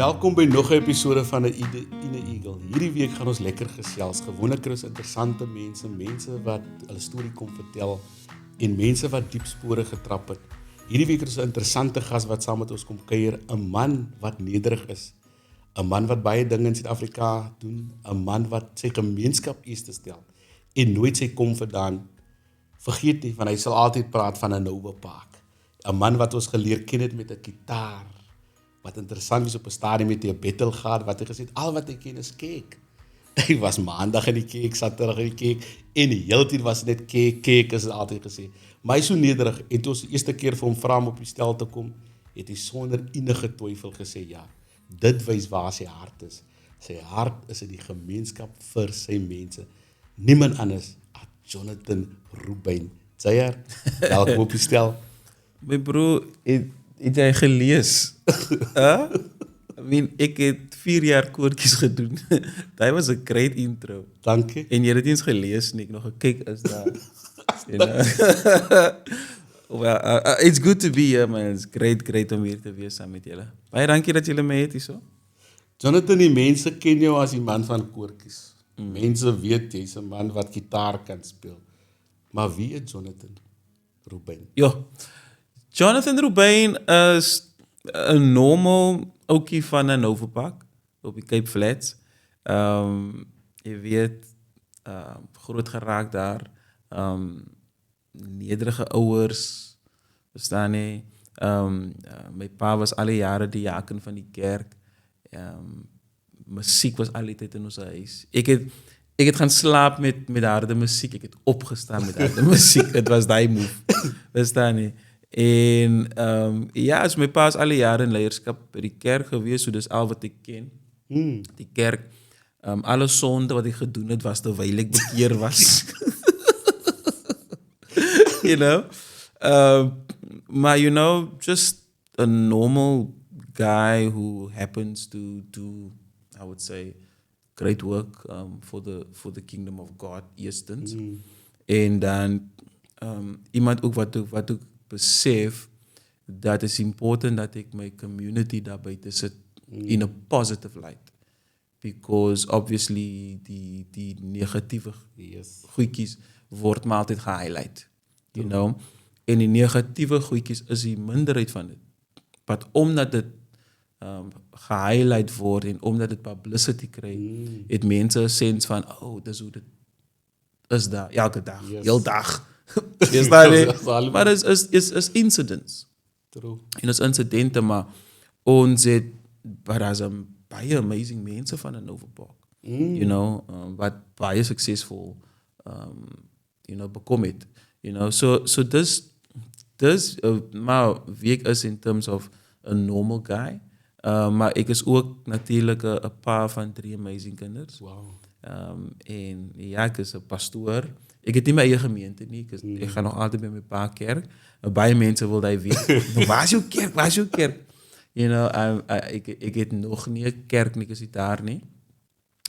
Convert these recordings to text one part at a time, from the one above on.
Welkom by nog 'n episode van 'n Ine Eagle. Hierdie week gaan ons lekker gesels. Gewoonlik is interessante mense wat hulle storie kom vertel en mense wat diep spore getrap het. Hierdie week is 'n interessante gas wat saam met ons kom kuier, 'n man wat nederig is, 'n man wat baie dinge in Suid-Afrika doen, 'n man wat sy gemeenskap eers stel en nooit sy kom vandaan vergeet nie, want hy sal altyd praat van 'n Nova Park. 'n Man wat ons geleer ken het met 'n gitaar. Wat interessant is, op 'n stadium met 'n battle gehad, wat hy gesê het, al wat hy ken is cake. Hy was maandag in die cake, saterdag in die cake, en die hele tyd was net cake is altyd gesê. Maar hy is so nederig, en toe ons die eerste keer vir hom vra om op die stel te kom, het hy sonder enige twyfel gesê, ja, dit wys waar sy hart is. Sy hart is in die gemeenskap vir sy mense. Niemand anders as Jonathan Rubyn. Zeyer, welkom op die stel. My bro, het jy gelees? I mean, ek het 4 jaar koortjies gedoen. Dat was 'n great intro. Dankie. En jy het dit eens gelees nie, ek nog gekyk is daar. You know? Well, it's good to be here, man. It's great om hier te wees saam met julle. Baie dankie dat julle my het hierso. Jonathan, die mense ken jou as die man van koortjies. Mense weet jy's 'n man wat gitaar kan speel. Maar wie is Jonathan Rubyn? Ja, Jonathan Rubyn is 'n normal ouetjie van 'n Nova Park op die Cape Flats. Jy weet, groot geraak daar. Nederige ouers, verstaan jy? My pa was alle jare die jaken van die kerk. Musiek was altyd in ons huis. Ek het gaan slaap met harde musiek. Ek het opgestaan met harde musiek. Het was die move. Verstaan jy? En ja, my pa is alle jare in leierskap by die kerk gewees, so dis al wat ek ken. Die kerk, alle sonde wat ek gedoen het, was terwyl ek bekeer was. You know? Maar you know, just a normal guy who happens to do, I would say, great work for the kingdom of God, eerstens. En dan iemand ook wat ook besef dat is important dat ek my community daar buite sit in a positive light. Because obviously die negatieve goedjies word maar altyd gehighlight. You know? En die negatieve goedjies is die minderheid van dit. But omdat dit gehighlight word en omdat dit publicity kry, het mense 'n sens van, oh, dis hoe dit is daar, elke dag, heel dag. Is daar nie? Maar is incidents. True. En is incidente, maar ons het, maar daar is baie amazing mense van 'n Nova Park. You know, wat baie succesvol, you know, bekom het. You know, so dis maar wie ek is in terms of a normal guy. Maar ek is ook natuurlik 'n pa van 3 amazing kinders. Wow. En ja, ek is 'n pastoor. Ek het nie my eie gemeente nie. Ek gaan nog altyd by my pa kerk. Baie mense wil daai weet. Nou, waar is jou kerk? You know, ek het nog nie 'n kerk nie, ek is nie daar nie.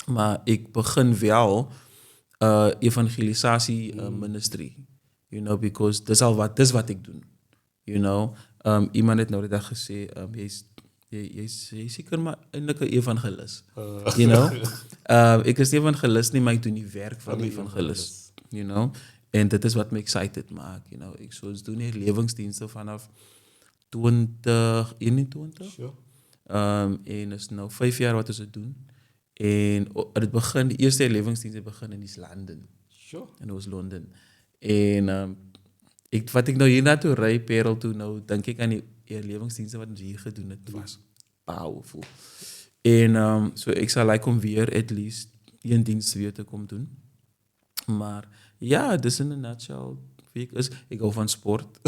Maar ek begin wel evangelisasie ministry. You know, because dis wat ek doen. You know, iemand het nou die dag gesê, jy's seker maar eintlik 'n evangelis. You know? Ek is nie evangelis nie, maar ek doen die werk van 'n evangelis. You know? En dit is wat my excited maak. You know? Ons doen hier lewingsdienste vanaf 2021. Sure. En is nou 5 jaar wat ons dit doen. En dit begin, die eerste lewingsdienste begin in London. Sure. In Oos-London. En wat ek nou hier na toe ry, Parel toe, nou dink ek aan die lewingsdienste wat ons hier gedoen het, was powerful. En so ek sal like om weer at least een diens weer te kom doen. Maar ja, dis in 'n nutshell wie ek is. Ek hou van sport.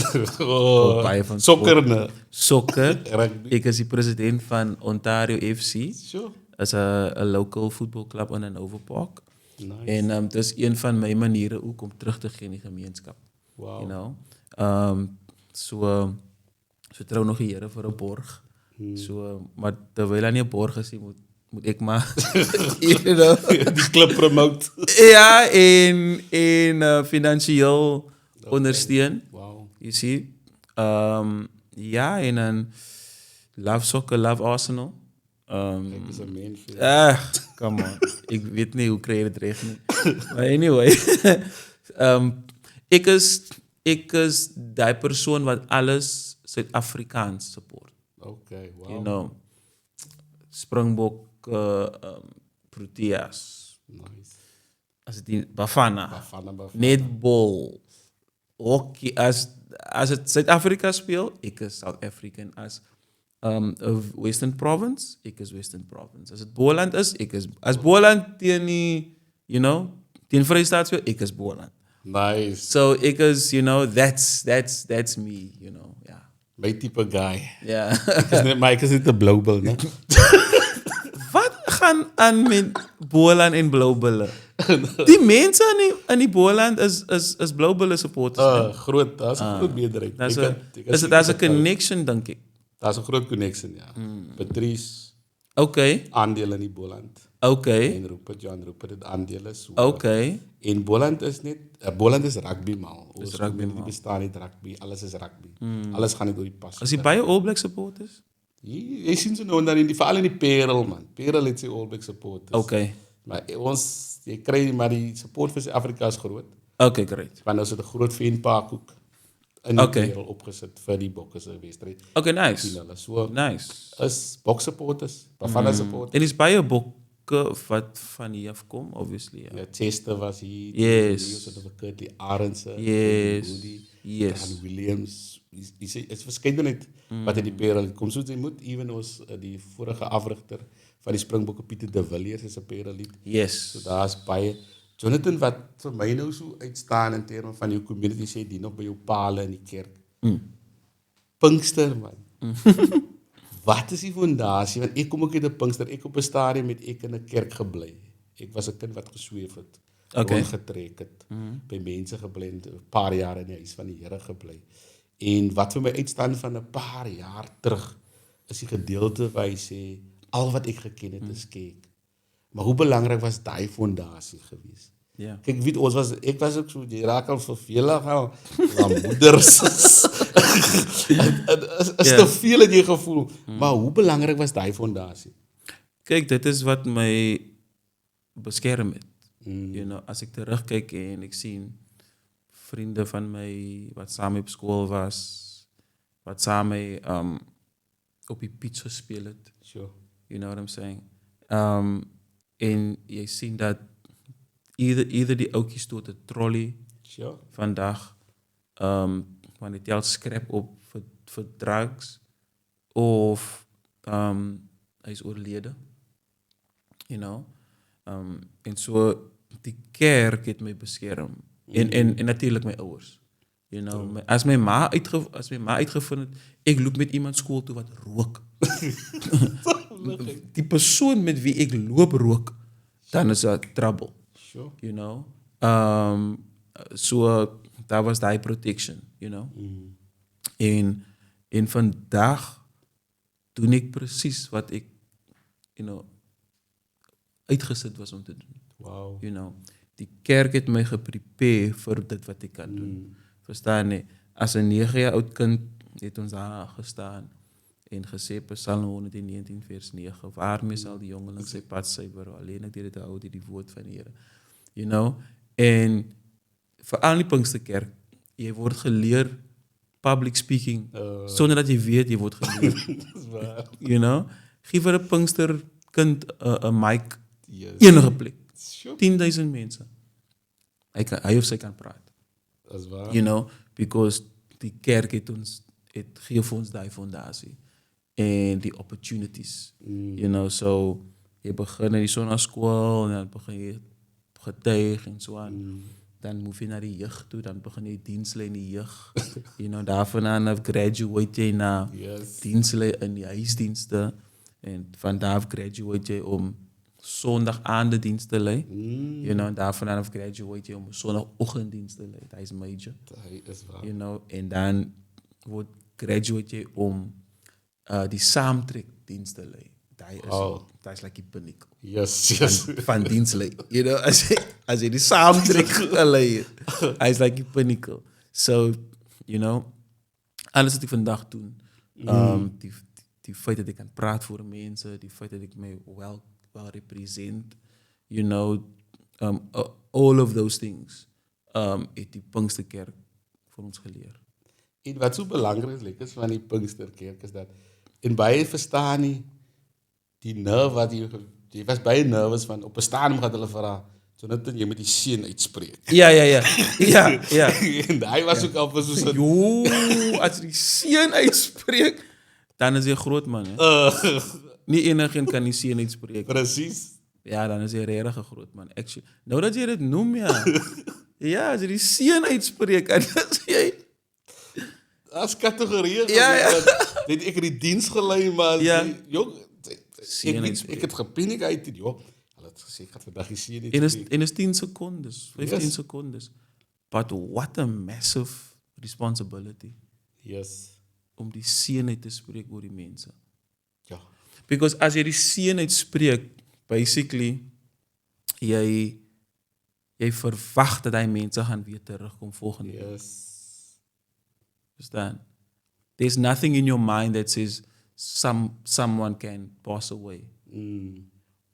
Baie van sokker. Sokker. Ek is die president van Ontario FC. Sure. Is 'n local voetbalklub in 'n Nova Park. Nice. En dis een van my maniere ook om terug te gee in die gemeenskap. Wow. You know? So trou nog die Here vir 'n borg. So, maar terwyl hy nie 'n borg is, moet ek maar you know, die klub promote. Ja, en finansiëel ondersteun. Wow. You see? Ja, en dan love soccer, love Arsenal. Kijk, is een man. Come on. Ik weet niet hoe krijg je het recht niet. Maar anyway. Ik is die persoon wat alles Zuid-Afrikaans support. Oké, wow. You know. Springbok, Proteas. Nice. As die Bafana. Bafana. Netball. Hockey. Als het Zuid-Afrika speelt, ik is South African. Als Western Province, ik is Western Province. Als het Boland is, ik is... Als Boland tegen Vrystaat speelt, ik is Boland. Nice. So ik is, that's me, yeah. Mijn type guy. Yeah. Maar ik is niet de blauwbel, nee. Wat gaan aan met Boland en blauwbillen? Die mensen in die Boland is blauwbillen supporters. Groot, dat is een groot meerderheid. Dat is een connection, denk ik. Dat is een groot connection, ja. Patrice, Oké. aandeel in die Boland. Oké. En John Rupert, het aandeel is. Oké. En Boland is niet... Boland is rugby, man. Is rugby, man. Die bestaan niet rugby, alles is rugby. Alles gaat niet door die pas. Is hij bij je All Black supporters? Je ziet ze nou dan vooral in die Perel, man. Perel heeft zijn All Black supporters. Oké. Maar je krijgt maar die support voor Zuid-Afrika is groot. Oké, great. Want als ze de groot veenpark ook in die Perel opgezet voor die bokken wedstrijd. Oké, nice. Finale. So, Nice. is boksupporters, Bafana supporters. En is bij je bokken wat van hier afkomt, obviously. Ja. Ja, Chester was hier. Yes. Curtly Arendse. Yes. Woody. Yes. Dan Williams. Het is verscheidenheid wat in die Perel komt. Zoals je moet, even als die vorige africhter van die Springbokken, Pieter de Villiers, is een Perel lied. Yes. So daar is baie. Jonathan, wat vir my nou so uitstaan in terme van jou community, sê die nog by jou pale in die kerk. Pinkster, man. Wat is die fondasie? Want ek kom ook uit 'n Pinkster. Ek op 'n stadium met ek in 'n kerk gebly. Ek was 'n kind wat gesweef het. Rondgetrek het. By mense gebly, 'n paar jaar in die huis van die Here gebly. En wat vir my uitstaan van 'n paar jaar terug, is die gedeelte waar hy sê, al wat ek geken het is kyk. Maar hoe belangrijk was die fondasie geweest? Ja. Kijk, weet, ik was ook zo, die raak al vervelig al. Maar moeders. Het is te veel in je gevoel. Maar hoe belangrijk was die fondasie? Kijk, dit is wat mij beschermt. Als ik terugkijk en ik zie vrienden van mij, wat samen op school was, wat samen op die pitch gespeeld het. Sure. You know what I'm saying? En je ziet dat ieder die ook stoot de trolley vandaag, wanneer het jou scrap op voor drugs, of hij is overleden. You know? En zo, die kerk heeft mij beschermd. En natuurlijk mijn ouders. You know? Als mijn ma uitgevonden, ik loop met iemand school toe wat rook. Die persoon met wie ik loop rook, dan is dat trouble. Sure. You know? So, dat was die protection, you know? En vandaag doe ik precies wat ik, uitgezet was om te doen. Wow. You know? Die kerk heeft mij geprepareerd voor dit wat ik kan doen. Verstaan je? Als een 9 jaar oud kind heeft ons daar gestaan en gesê Psalm 119 vers 9. Waarmee zal die jongeling sy pad suiwer? Alleen ek deur dit hou die woord van die Here. You know? En veral in die Pinksterkerk, jy word geleer public speaking sonder dat jy weet jy word geleer. You know? Geef vir 'n Pinksterkind 'n mic, enige plek. 10,000 mense. Hy of sy kan praat. Dat is waar. You know, because die kerk het geef ons die fondasie en die opportunities. You know, so jy begin in die sonnaskool en dan begin jy getuig en so aan. Dan move je naar de jeugd toe, dan begin je dienstleiden in de jeugd. You know, daarvan graduate je naar dienstleiden in die huisdiensten. En vandaar graduate je om zondag aan de dienst te leiden. You know, daarvan graduate je om zondagochtenddienst te leiden. Dat is major. Dat is waar. You know, en dan graduate je om die saamtrekdienst te leiden. Dat is like die pinnacle. Yes. Van dienstleiden. You know, als je die saamtrek leiden. Hij is like die pinnacle. So, you know, alles wat ik vandaag doe, die feit dat ek kan praat voor mense, die feit dat ek my wel represent, you know, all of those things, het die Pinksterkerk vir ons geleer. En wat so belangrik is van die Pinksterkerk is dat, en baie verstaan nie, die nerve wat jy was baie nervous van, op 'n stadium gaat hulle vra, so net jy moet die seën uitspreek. Ja. En hy was ook al soos 'n Jo, as jy die seën uitspreek, dan is jy 'n groot man, hè? Nie enigeen kan die seën uitspreek. Presies. Ja, dan is jy regtig 'n groot man. Actually, nou dat jy dit noem, ja. Ja, as jy die seën uitspreek, dan is jy As kategorie, Ja. Weet ek het die diens gelei, maar Ja. jong, Seën uitspreek. ek het gepaniek uit dit, joh. Hulle het gesê ek gaan vandag die seën En is 10 secondes, 15 Yes. secondes. But what a massive responsibility Yes. om die seën uit te spreek oor die mense. Ja. Because as jy die seën uitspreek, basically jy verwag dat hy mense gaan weer terugkom volgende week. Yes. Understand? There's nothing in your mind that says someone can pass away.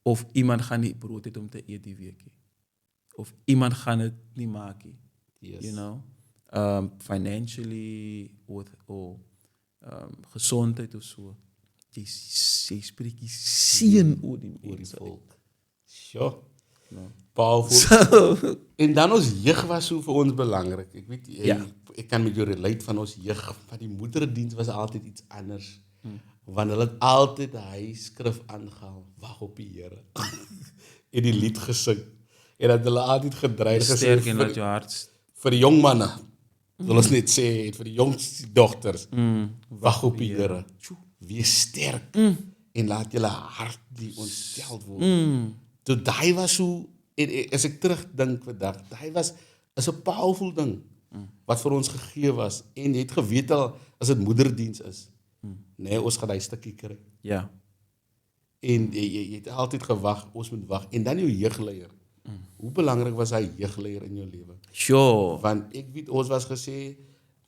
Of iemand gaan nie brood hê om te eet die week nie. Of iemand gaan dit nie maak nie. Yes. You know? Financially or gesondheid of so. Jy spreek die seën oor die mense. volk. Sure. No. Powerful. So, En dan ons jeug was so vir ons belangrik. Ek weet Ja. ek kan met jou relate van ons jeug, maar die moederdiens was altyd iets anders. Want hulle het altyd hy skrif aangehaal, wag op die Here. En die lied gesing. En dat hulle altyd gedreig sterk en laat jou hart. vir die jong manne. Wil ons net sê vir die jong dogters, wag op die Here. Wees sterk en laat julle hart die ontstel word. So daai was so, en as ek terugdink vandag, daai is 'n powerful ding wat vir ons gegee was, en jy het geweet al as dit moederdiens is, nee, ons gaan daai stukkie kry. Ja. En jy het altyd gewag, ons moet wag. En dan jou jeugleier. Hoe belangrik was hy jeugleier in jou lewe? Sure. Want ek weet ons was gesê,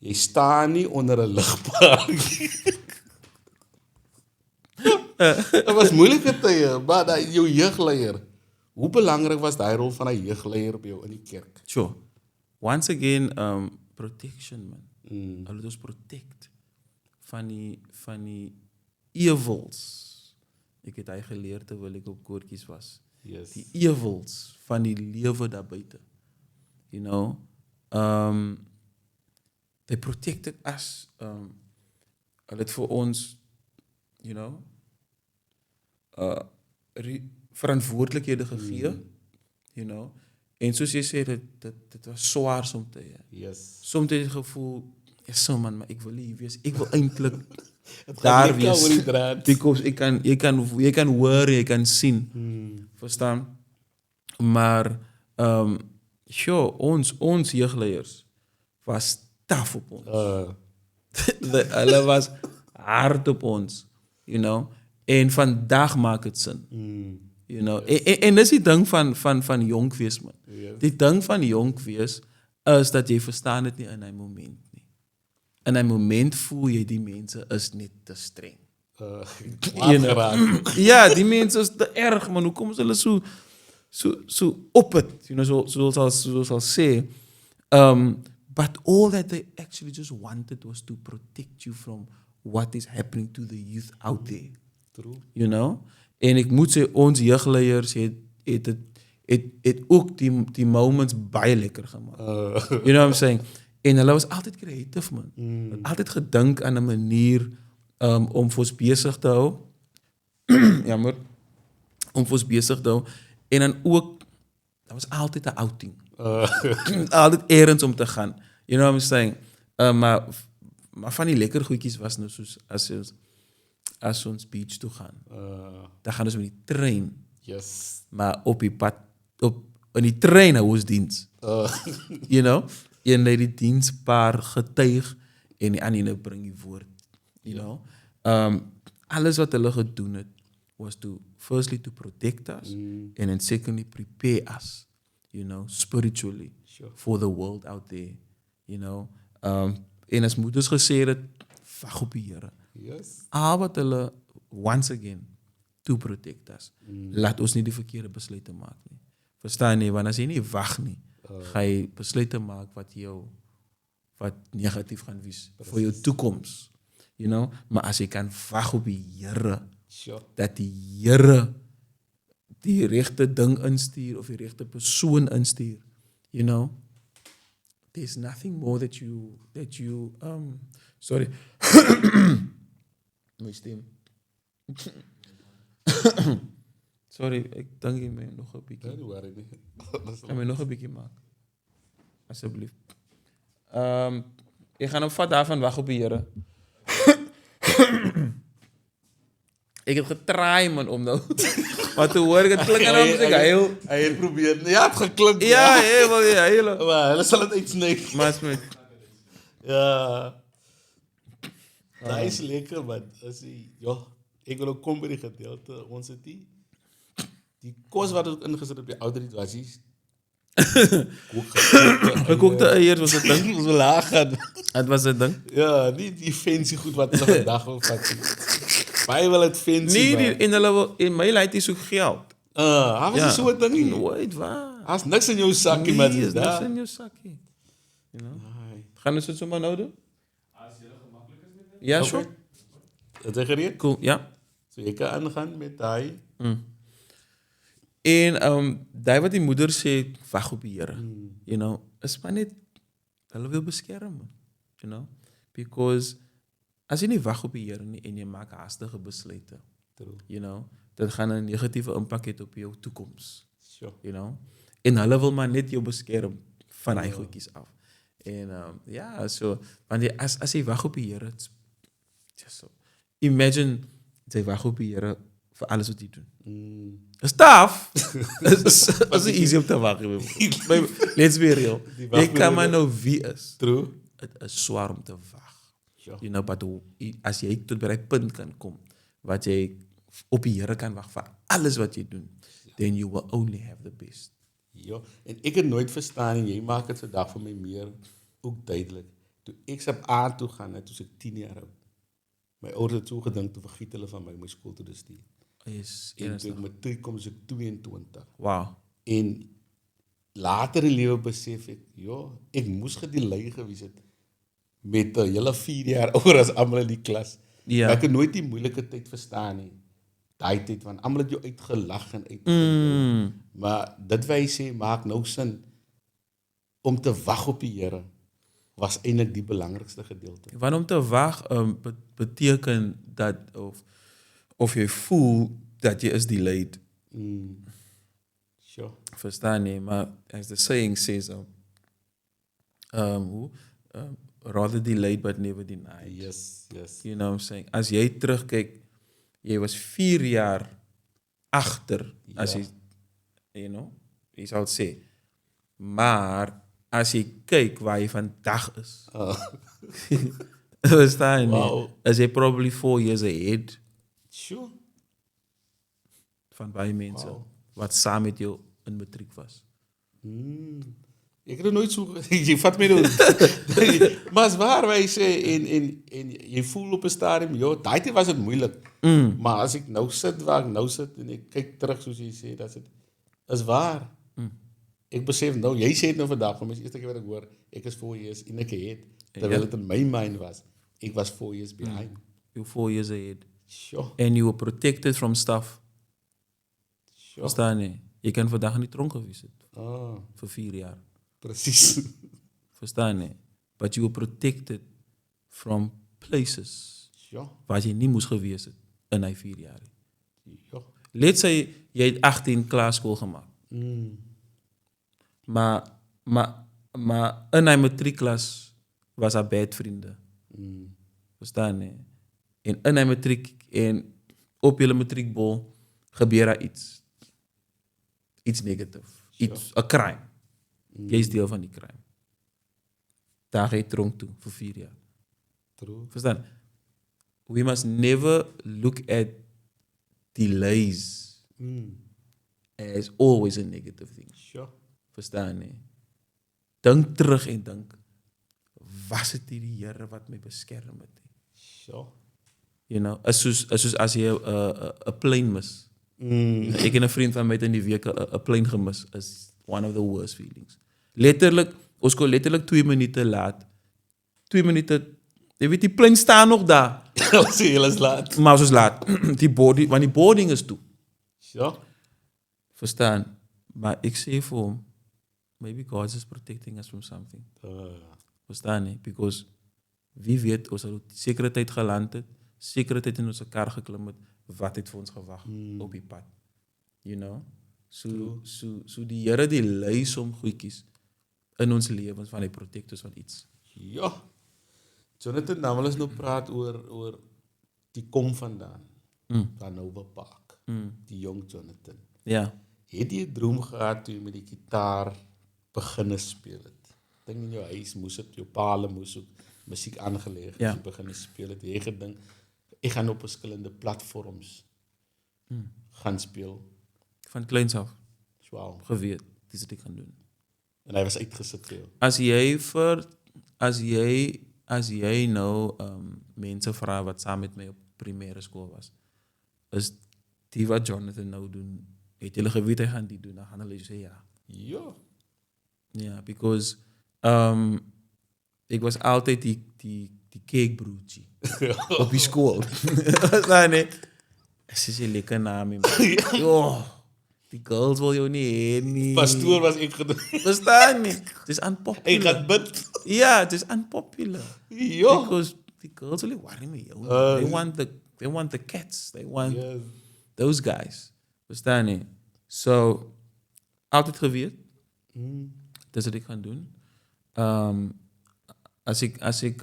jy staan nie onder 'n ligpaal nie. Dit was moeilike tye, maar jou jeugleier. Hoe belangrik was daai rol van 'n jeugleier op jou in die kerk? Sure. Once again, protection, man. Hulle het ons protect van die evils. Ek het hy geleer terwyl ek op koortjies was. Yes. Die evils van die lewe daar buite. You know, they protected us. Hulle het vir ons, you know, verantwoordelikhede gegee, you know. En soos jy sê, dit was swaar soms. Yes. Soms het jy gevoel, ja, so man, maar ek wil nie hier wees. Ek wil eintlik daar wees. Because jy kan hoor, jy kan sien. Verstaan? Maar sure, ons jeugleiers was tough op ons. Hulle was hard op ons, you know. En vandag maak dit sin. You know. En dis die ding van jonk wees, man. Yes. Die ding van jonk wees is dat jy verstaan dit nie in 'n moment nie. In 'n moment voel jy die mense is net te streng. You know? Ja, die mense is te erg, man. Hoe kom is hulle so op het, you know, soos I'll say. But all that they actually just wanted was to protect you from what is happening to the youth out there. True. You know? En ek moet sê, ons jeugleiers het ook die moments baie lekker gemaak. You know what I'm saying? En hulle was altyd creative, man. Hulle het altyd gedink aan 'n manier om vir ons besig te hou. Jammer. Om vir ons besig te hou. En dan ook, daar was altyd 'n outing. Altyd ergens om te gaan. You know what I'm saying? Maar van die lekker goedjies was nou soos as ons beach toe gaan. Dan gaan ons met die trein. Yes. Maar op die pad, in die trein hou ons diens. You know? Een lei die dienspaar getuig en die ander bring die woord. You know? Alles wat hulle gedoen het was to firstly to protect us and then secondly prepare us, you know, spiritually for the world out there, you know. En as moeders gesê het, wag op die Here. Yes. Al wat hulle, once again, to protect us. Laat ons nie die verkeerde besluite maak nie. Verstaan nie, want as jy nie wag nie, ga jy besluite maak wat negatief gaan wees vir jou toekoms. You know, maar as jy kan wag op die Here, Sure. dat die Here die regte ding instuur of die regte persoon instuur, you know, there's nothing more that you sorry. My stem. Sorry, ek dink jy my nog 'n bietjie. Don't worry nie. Kan my nog 'n bietjie maak? Asseblief. Ek gaan op vat daarvan wag op die Here. Ek het getraai man om nou. Wat te hoor, ek het klink aan hom sê huil. Hy het probeer. Ja, het geklink. Ja, wel ja, huil. Maar hulle sal dit uitsny. Maar met Ja. Daai is lekker, man. As jy, ja, ek wil ook kom by die gedeelte, ons het die kos wat ons ingesit op die ouder was hier. gekookte eiers was 'n ding. Ons wil laag gaan. Dit was 'n ding. Ja, nie die fancy goed wat hulle vandag wil vat nie. Baie wil dit fancy. Nee, man. en hulle wil en my lei soek geld. Hij was so 'n ding nie. Nooit waar. As niks in jou sakkie, maar Nee, dis is niks daar. in jou sakkie. You know? Ai. Gaan ons dit sommer nou doen? Ja, sure. Het jy gereed? Cool, ja. So jy kan aangaan met daai. En daai wat die moeder sê, wag op die Here. You know, is maar net hulle wil beskerm, man. You know? Because as jy nie wag op die Here nie en jy maak haastige besluite, True. you know, dit gaan 'n negatiewe impak hê op jou toekoms. Sure. You know? En hulle wil maar net jou beskerm van daai goedjies af. En ja, so want as jy wag op die Here, it's just so. Imagine jy wag op die Here vir alles wat jy doen. It's tough. It's easy om te wag. Let's be real. Jy kan maar nou wie is. True. Dit is swaar om te wag. Sure. You know, but as jy tot by daai punt kan kom wat jy op die Here kan wag vir alles wat jy doen, then you will only have the best. Ja, en ek het nooit verstaan en jy maak dit vandag vir my meer ook duidelik. Toe ek sap aan toe gaan, toe ek 10 jaar oud. My ouers het so gedink toe vergiet hulle van my skool toe te stuur. Is En toe ek matriek kom, is ek 22. wow. En later in lewe besef ek, ja, ek moes gedelay gewees het met 'n hele 4 jaar ouer as almal in die klas. Ja. Maar ek het nooit die moeilike tyd verstaan nie. Daai tyd want almal het jou uitgelag en uit. Maar dit wat hy sê maak nou sin om te wag op die Here was eintlik die belangrikste gedeelte. Want om te wag beteken dat of jy voel dat jy is delayed. Sure. Verstaan nie, maar as the saying says, rather delayed but never denied. Yes, yes. You know what I'm saying? As jy terugkyk, jy was 4 jaar agter as jy, you know, jy sal sê. Maar as jy kyk waar jy vandag is, verstaan nie, Wow. is jy probably 4 years ahead Sure. van baie mense Wow. wat saam met jou in matriek was. Ek het nooit so jy vat my nou. Maar as waar wij sê en jy voel op 'n stadium, ja, daai tyd was dit moeilik. Maar as ek nou sit waar ek nou sit en ek kyk terug soos jy sê, dat dit is waar. Ek besef nou, jy sê dit nou vandag, vir my is die eerste keer wat ek hoor, ek is 4 years in 'n ahead, terwyl dit in my mind was, ek was 4 years behind. You're 4 years ahead. Sure. And you were protected from stuff. Sure. Verstaan nie? Jy kan vandag in die tronk gewees het vir 4 jaar. Presies. Verstaan nie? But you were protected from places Ja. waar jy nie moes gewees het in hy 4 jaar. Ja. Let's say jy het 18 klaar skool gemaak. Maar in hy matriekklas was haar bad vriende. Verstaan nie? En in hy matriek en op julle matriekbol gebeur daar iets. Iets negatief. Iets, 'n crime. Jy is deel van die crime. Daar ga jy tronk toe vir 4 jaar. True. Verstaan? We must never look at delays as always a negative thing. Sure. Verstaan nie? Dink terug en dink, was dit nie die Here wat my beskerm het nie? Sure. You know, as jy 'n plane mis. Ek en 'n vriend van my het in die week 'n plane gemis. Is one of the worst feelings. Letterlik, ons kon letterlik 2 minute laat. 2 minute, jy weet die plane staan nog daar. Als je heel eens laat. Maar ons is laat. Want die boarding is toe. Ja. Verstaan? Maar ek sê vir hom, maybe God is protecting us from something. Verstaan nie? Because wie weet, ons het sekere tyd geland het, sekere tyd in ons kar geklim het, wat het vir ons gewag op die pad. You know? So die Here die lei som goedjies in ons lewens van die protect ons van iets. Ja. Jonathan, nou wil ons nou praat oor die kom vandaan. Van Nova Park. Die jong Jonathan. Ja. Het jy 'n droom gehad toe jy met die gitaar begin speel het? Dink in jou huis moes dit jou paal moes ook musiek aangeleg Ja. jy begin speel het. Jy gedink ek gaan op verskillende platforms gaan speel. Van kleins af Wow. geweet, dis wat ek gaan doen. En hy was uitgesit vir jou. As jy nou mense vra wat saam met my op primêre skool was, is die wat Jonathan nou doen, het julle geweet hy gaan dit doen, dan gaan hulle sê ja. Ja. Ja, because ek was altyd die cakebroodjie op die skool. Verstaan nie? Is jy lekker na my man. Oh, die girls wil jou nie hê nie. Pastoor was ek gedoen. Verstaan nie? Het is Ek unpopular. gaan bid. Ja, het is unpopular. Ja. Because the girls will worry me. They want the cats. They want Yes. those guys. Verstaan nie? So, altyd geweet. Dis wat ek gaan doen. As ek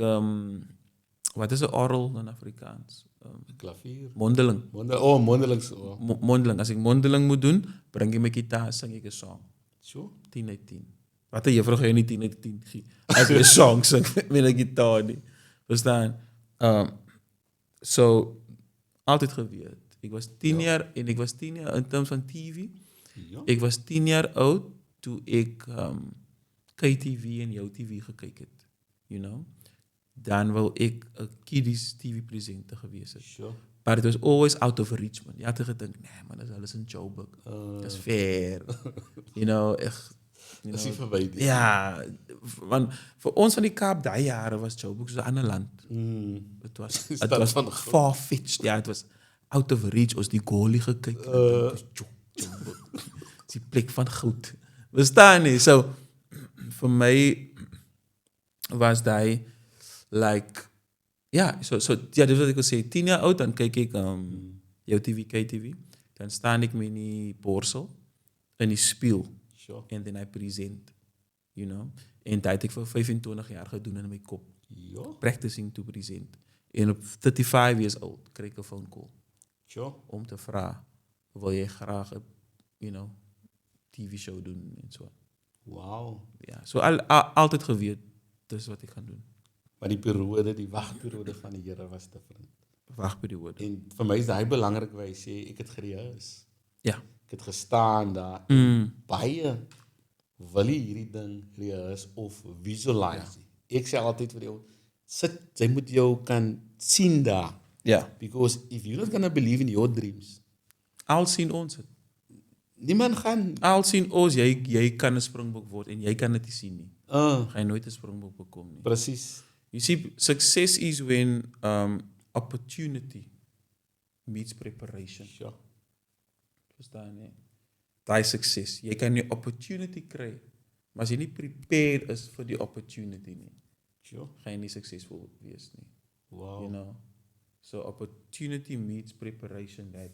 wat is 'n oral in Afrikaans? Klavier. Mondeling. Mondeling so. Mondeling. As ek mondeling moet doen, bring ek my gitaar, sing ek 'n song. So. 10 uit 10. Wat 'n juffrou gaan jy nie 10 uit 10 gee as jy 'n song sing met 'n gitaar nie. Verstaan? So altyd geweet. Ek was 10 jaar en ek was 10 jaar in terms van TV. Ja. Ek was 10 jaar oud toe ek KTV en Jou TV gekyk het. You know? Dan wil ek 'n kiddies TV presenter gewees het. Sure. But it was always out of reach, man. Jy het gedink, nee man, dis alles in Joburg. Dis fair. You know, Dis nie verby die. ja, want vir ons van die Kaap daai jare was Joburg so 'n ander land. It was far-fetched. Ja, it was out of reach. Ons die goalie gekyk. Joburg. Die plek van goud. Verstaan nie? So vir my was daai like ja, so ja, dis wat ek wil sê. 10 jaar oud dan kyk ek Jou TV, KTV. Dan staan ek met in die borsel in die spieël. Sure. En then I present, you know. En dit het ek vir 25 jaar gedoen in my kop. Ja. Practicing to present. En op 35 years old kry ek 'n phone call Sure. om te vra, wil jy graag 'n, you know, TV show doen en so. Wow. Ja, so altyd geweet dis wat ek gaan doen. Maar die wagperiode van die Here was different. Wagperiode. En vir my is daai belangrik wat hy sê, ek het gereis. Ja. Ek het gestaan daar. Baie wil jy hierdie ding rehearse of visualize. Ek sê altyd vir jou, jy moet jou kan sien daar. Ja. Because if you're not gonna believe in your dreams, Al sien ons dit. niemand gaan. Al sien ons jy kan 'n springbok word en jy kan dit nie sien nie. Gaan jy nooit 'n springbok bekom nie. Presies. You see, success is when opportunity meets preparation. Ja. Verstaan jy? Daai sukses. Jy kan 'n opportunity kry, maar as jy nie prepared is vir die opportunity nie, Ja. gaan jy nie suksesvol wees nie. Wow. You know? So opportunity meets preparation, that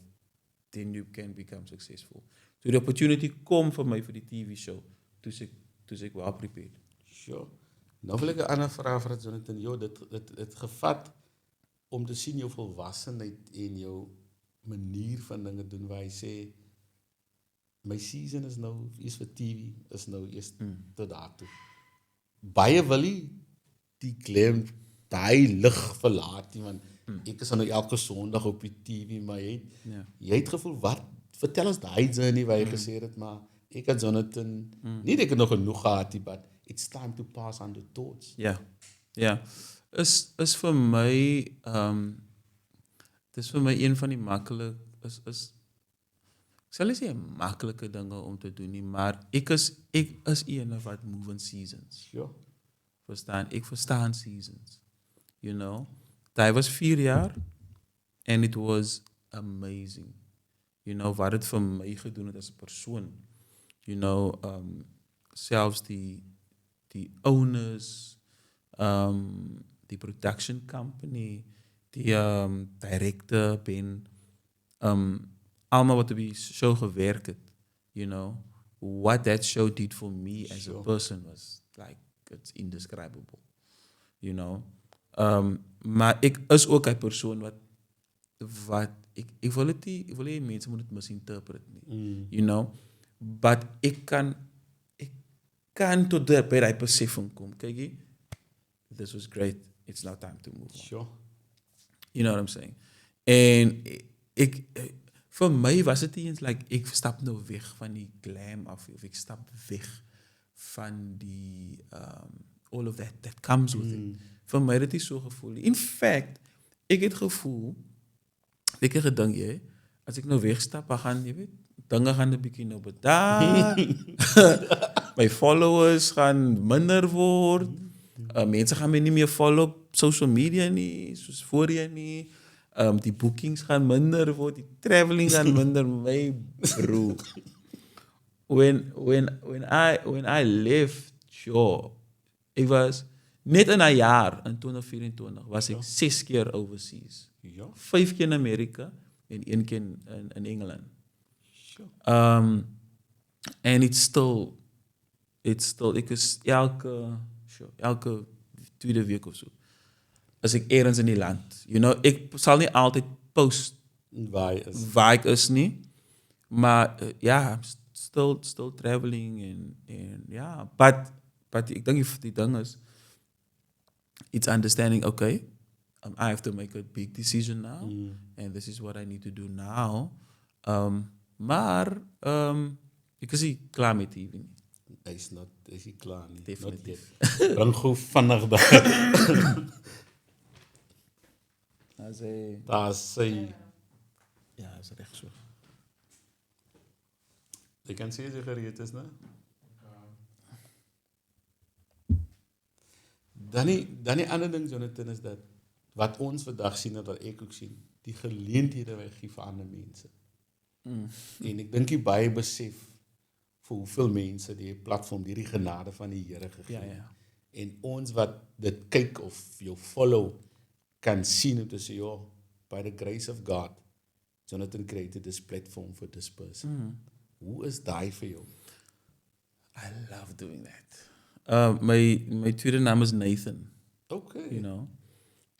then you can become successful. So die opportunity kom vir my vir die TV show, toe ek well prepared. Sure. Nou wil ek 'n ander vraag vra Jonathan. Dit gevat om te sien jou volwassenheid en jou manier van dinge doen waar hy sê my season is nou is vir TV is nou eers tot daartoe. Baie wil nie die glam daai lig verlaat nie want ek is nou elke Sondag op die TV maar jy het gevoel wat vertel ons daai journey waar jy gesê het maar ek het Jonathan nie ek het nog genoeg gehad nie but it's time to pass on the torch. Ja. Ja. Is vir my Dis vir my een van die is ek sal nie sê maklike dinge om te doen nie, maar ek is ene wat move in seasons. Sure. Verstaan? Ek verstaan seasons. You know? Hy was 4 jaar and it was amazing. You know, wat het vir my gedoen het as 'n persoon. You know, selfs die owners, die production company, die director, allemaal wat op die show gewerkt het, you know, what that show did for me as a person was like, it's indescribable, you know. Maar ek is ook 'n persoon wat ek wil nie mense moet dit misinterpret nie, you know, but ek kan tot by daai besefing kom, kyk jy, this was great, it's now time to move on. Sure. You know what I'm saying? En vir my was dit eens like ek stap nou weg van die glam af of ek stap weg van die all of that comes with it. Vir my het dit so gevoel. In fact, ek het gevoel ek het gedink as ek nou wegstap, dan gaan jy weet, dinge gaan 'n bietjie nou bedaar. My followers gaan minder word. Mense gaan my nie meer follow op social media nie, soos voorheen nie. Die bookings gaan minder word, die traveling gaan minder, my bro. When I left, sure, ek was net in 'n jaar in 2024 was ek 6 keer overseas. Ja. 5 keer in Amerika en 1 keer in Engeland. Sure. And it's still ek is elke tweede week of so. As ek ergens in die land, you know, ek sal nie altyd post waar ek is nie, maar I'm still traveling and yeah, but ek dink die ding is it's understanding, okay, I have to make a big decision now and this is what I need to do now. Maar ek is nie klaar met hierdie nie. Hy is nie klaar nie. Definitief. Bring gou vinnig daar. Daar sê ja, is reg so. Jy kan sê as jy gereed is, né? Dan die ander ding, Jonathan, is dat wat ons vandag sien en wat ek ook sien, die geleenthede wat gee vir ander mense. En ek dink jy baie besef vir hoeveel mense die platform, die genade van die Here gegee het. Ja. En ons wat dit kyk of jou follow kan sien om te sê, by the grace of God, Jonathan created this platform for this person. Hoe is daai vir jou? I love doing that. My tweede naam is Nathan. Okay. You know.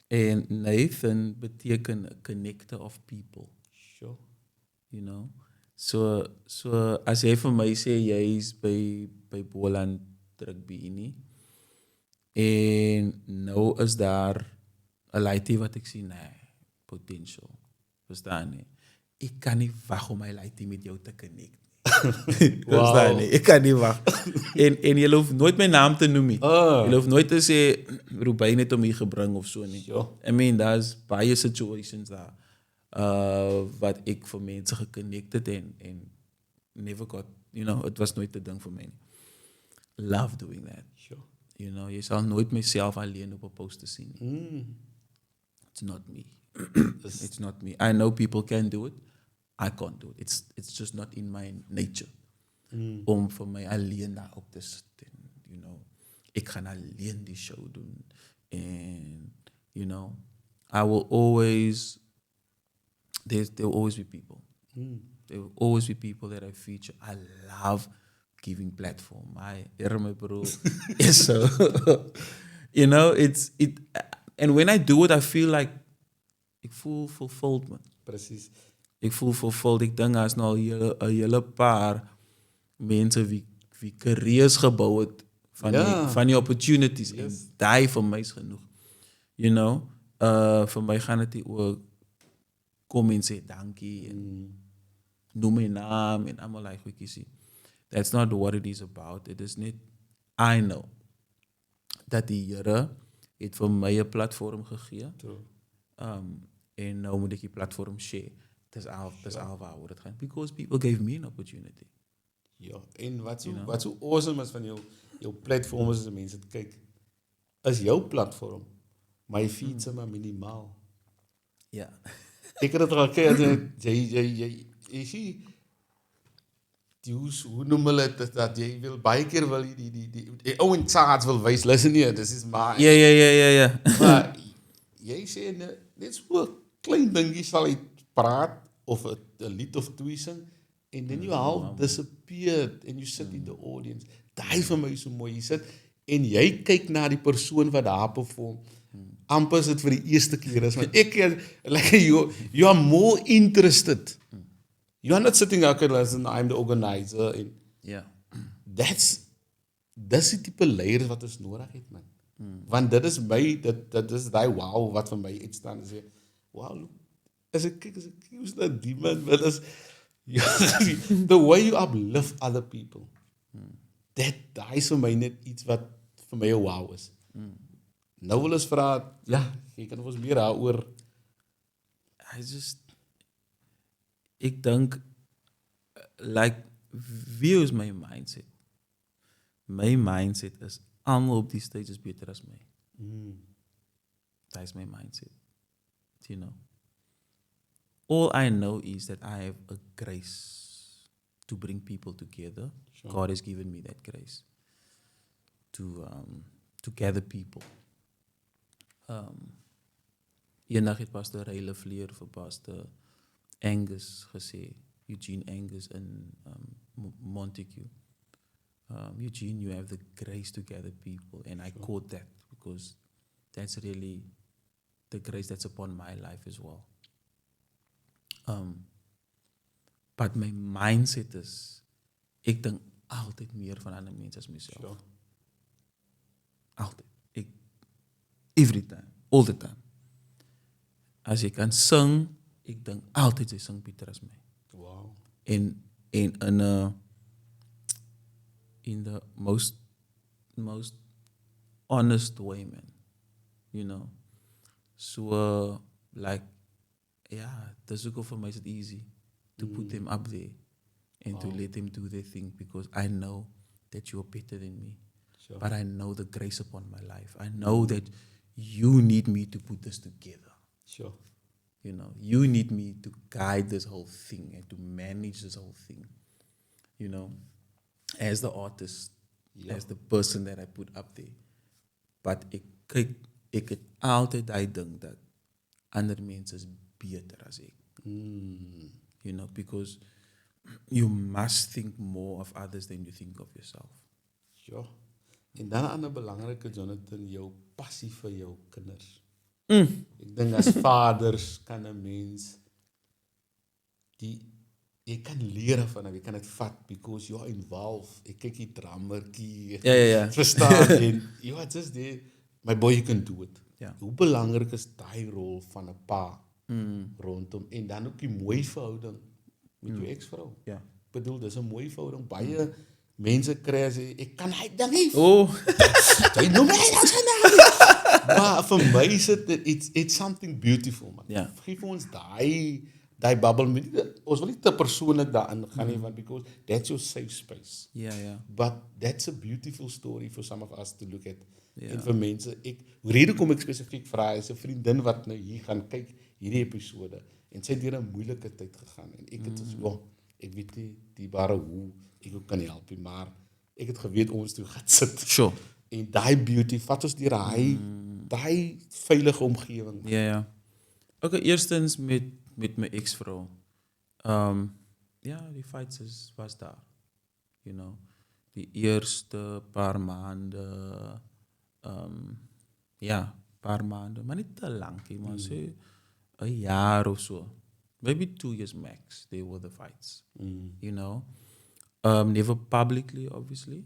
En Nathan beteken a connector of people. Sure. You know. So as jy vir my sê jy is by Boland rugby nie. En nou is daar 'n laaitie wat ek sien, potential. Verstaan nie? Ek kan nie wag om my laaitie met jou te connect nie. Verstaan nie? Ek kan nie wag. En jy hoef nooit my naam te noem nie. Jy hoef nooit te sê Ruben het hom hier gebring of so nie. Sure. I mean, daar's baie situations daar wat ek vir mense geconnected en never got, you know, het was nooit 'n ding vir my nie. Love doing that. Sure. You know, jy sal nooit myself alleen op 'n poster sien. It's not me. It's not me. I know people can do it. I can't do it. It's just not in my nature. Om vir my alleen daar op te sit. You know, ek gaan alleen die show doen. And, you know, I will always, there will always be people. There will always be people that I feature. I love giving platform. My bro. Yes, so, you know, and when I do it, I feel like ek voel fulfilled, man. Presies. Ek voel fulfilled. Ek dink daar's nou al 'n hele paar mense wie careers gebou het van die opportunities. Yes. En daai vir my is genoeg. You know, vir my gaan dit ook kom en sê dankie en noem my naam en almal daai goedjies. That's not what it is about. It is net, I know dat die Here het vir my 'n platform gegee. En nou moet ik die platform share. Dis al waaroor het gaan. Because people gave me an opportunity. Ja, en You know? wat so awesome is van jou platform is as mense dit kyk, is jou platform, maar jy feed se maar minimaal. Ja. Ek het dit al gekyk, jy sien, hoe noem hulle dit, dat jy wil, baie keer wil jy die ou in charge wil wys, listen nie, dis is maar, Ja. maar jy sê, net so 'n klein dingie sal hy praat, of 'n lied of twee sing, and then you half disappeared, and you sit in the audience. Daai vir my is so mooi, jy sit, en jy kyk na die persoon wat daar perform, amper is dit vir die eerste keer is, maar like, you are more interested. You are not sitting out, listen, I'm the organizer, and Ja. dis die tipe leiers wat ons nodig het, man. Want dit is dit is daai wow wat vir my uitstaan en sê, wow, look, as ek kyk, hoe's dat die man, wat is, the way you uplift other people, daai is vir my net iets wat vir my 'n wow is. Nou wil ons vra, ja, jy kan ons meer daaroor. Ik denk, like, wie is mijn mindset? Mijn mindset is, allemaal op die stage is beter als mij. Dat is mijn mindset. You know. All I know is that I have a grace to bring people together. Sure. God has given me that grace to gather people. Eendag het Pastor Ryle Vleer vir Pastor Angus gesê, Eugene Angus in Montague. Eugene, you have the grace to gather people. And I quote that because that's really the grace that's upon my life as well. But my mindset is, ek dink altyd meer van ander mense as myself. Sure. Altyd. Every time, all the time. As ek kan sing, ek dink altyd sy sing beter as my. Wow. In the most honest way, man. You know. So, like, yeah, dis ook vir my is it easy to put them up there and to let them do their thing because I know that you are better than me. Sure. But I know the grace upon my life. I know that you need me to put this together. Sure. You know, you need me to guide this whole thing and to manage this whole thing. You know, as the artist, as the person that I put up there. But ek het altyd daai ding dat ander mense is beter as ek. You know, because you must think more of others than you think of yourself. Sure. En dan 'n ander belangrike, Jonathan, jou passie vir jou kinders. Ek dink as vaders kan 'n mens jy kan leer van, jy kan dit vat because you're involved. Ek kyk die drammertjie. Ja. Verstaan en you're just there. My boy, you can do it. Ja. Hoe belangrik is daai rol van 'n pa rondom en dan ook die mooi verhouding met jou eksvrou. Ja. Ek bedoel, dis 'n mooi verhouding. Baie mense kry as ek kan hy ding nie. Jy noem my nou sy naam. Maar vir my is it's something beautiful, man. Ja. Geef ons daai bubble met ons wil nie te persoonlik daarin gaan nie, want because that's your safe space. Ja. But that's a beautiful story for some of us to look at. Ja. En vir mense, rede kom ek spesifiek vra, is 'n vriendin wat nou hier gaan kyk hierdie episode en sy het deur 'n moeilike tyd gegaan en ek het so, ek weet nie die bare hoe ek ook kan help nie, maar ek het geweet ons toe gaan sit. Sure. En daai beauty vat ons deur daai veilige omgewing. Ja. Okay, eerstens met my ex-vrou. Die fights was daar. You know, die eerste paar maande, paar maanden, maar niet te lang, maar so 'n jaar of so. Maybe 2 years max, they were the fights. You know, never publicly, obviously.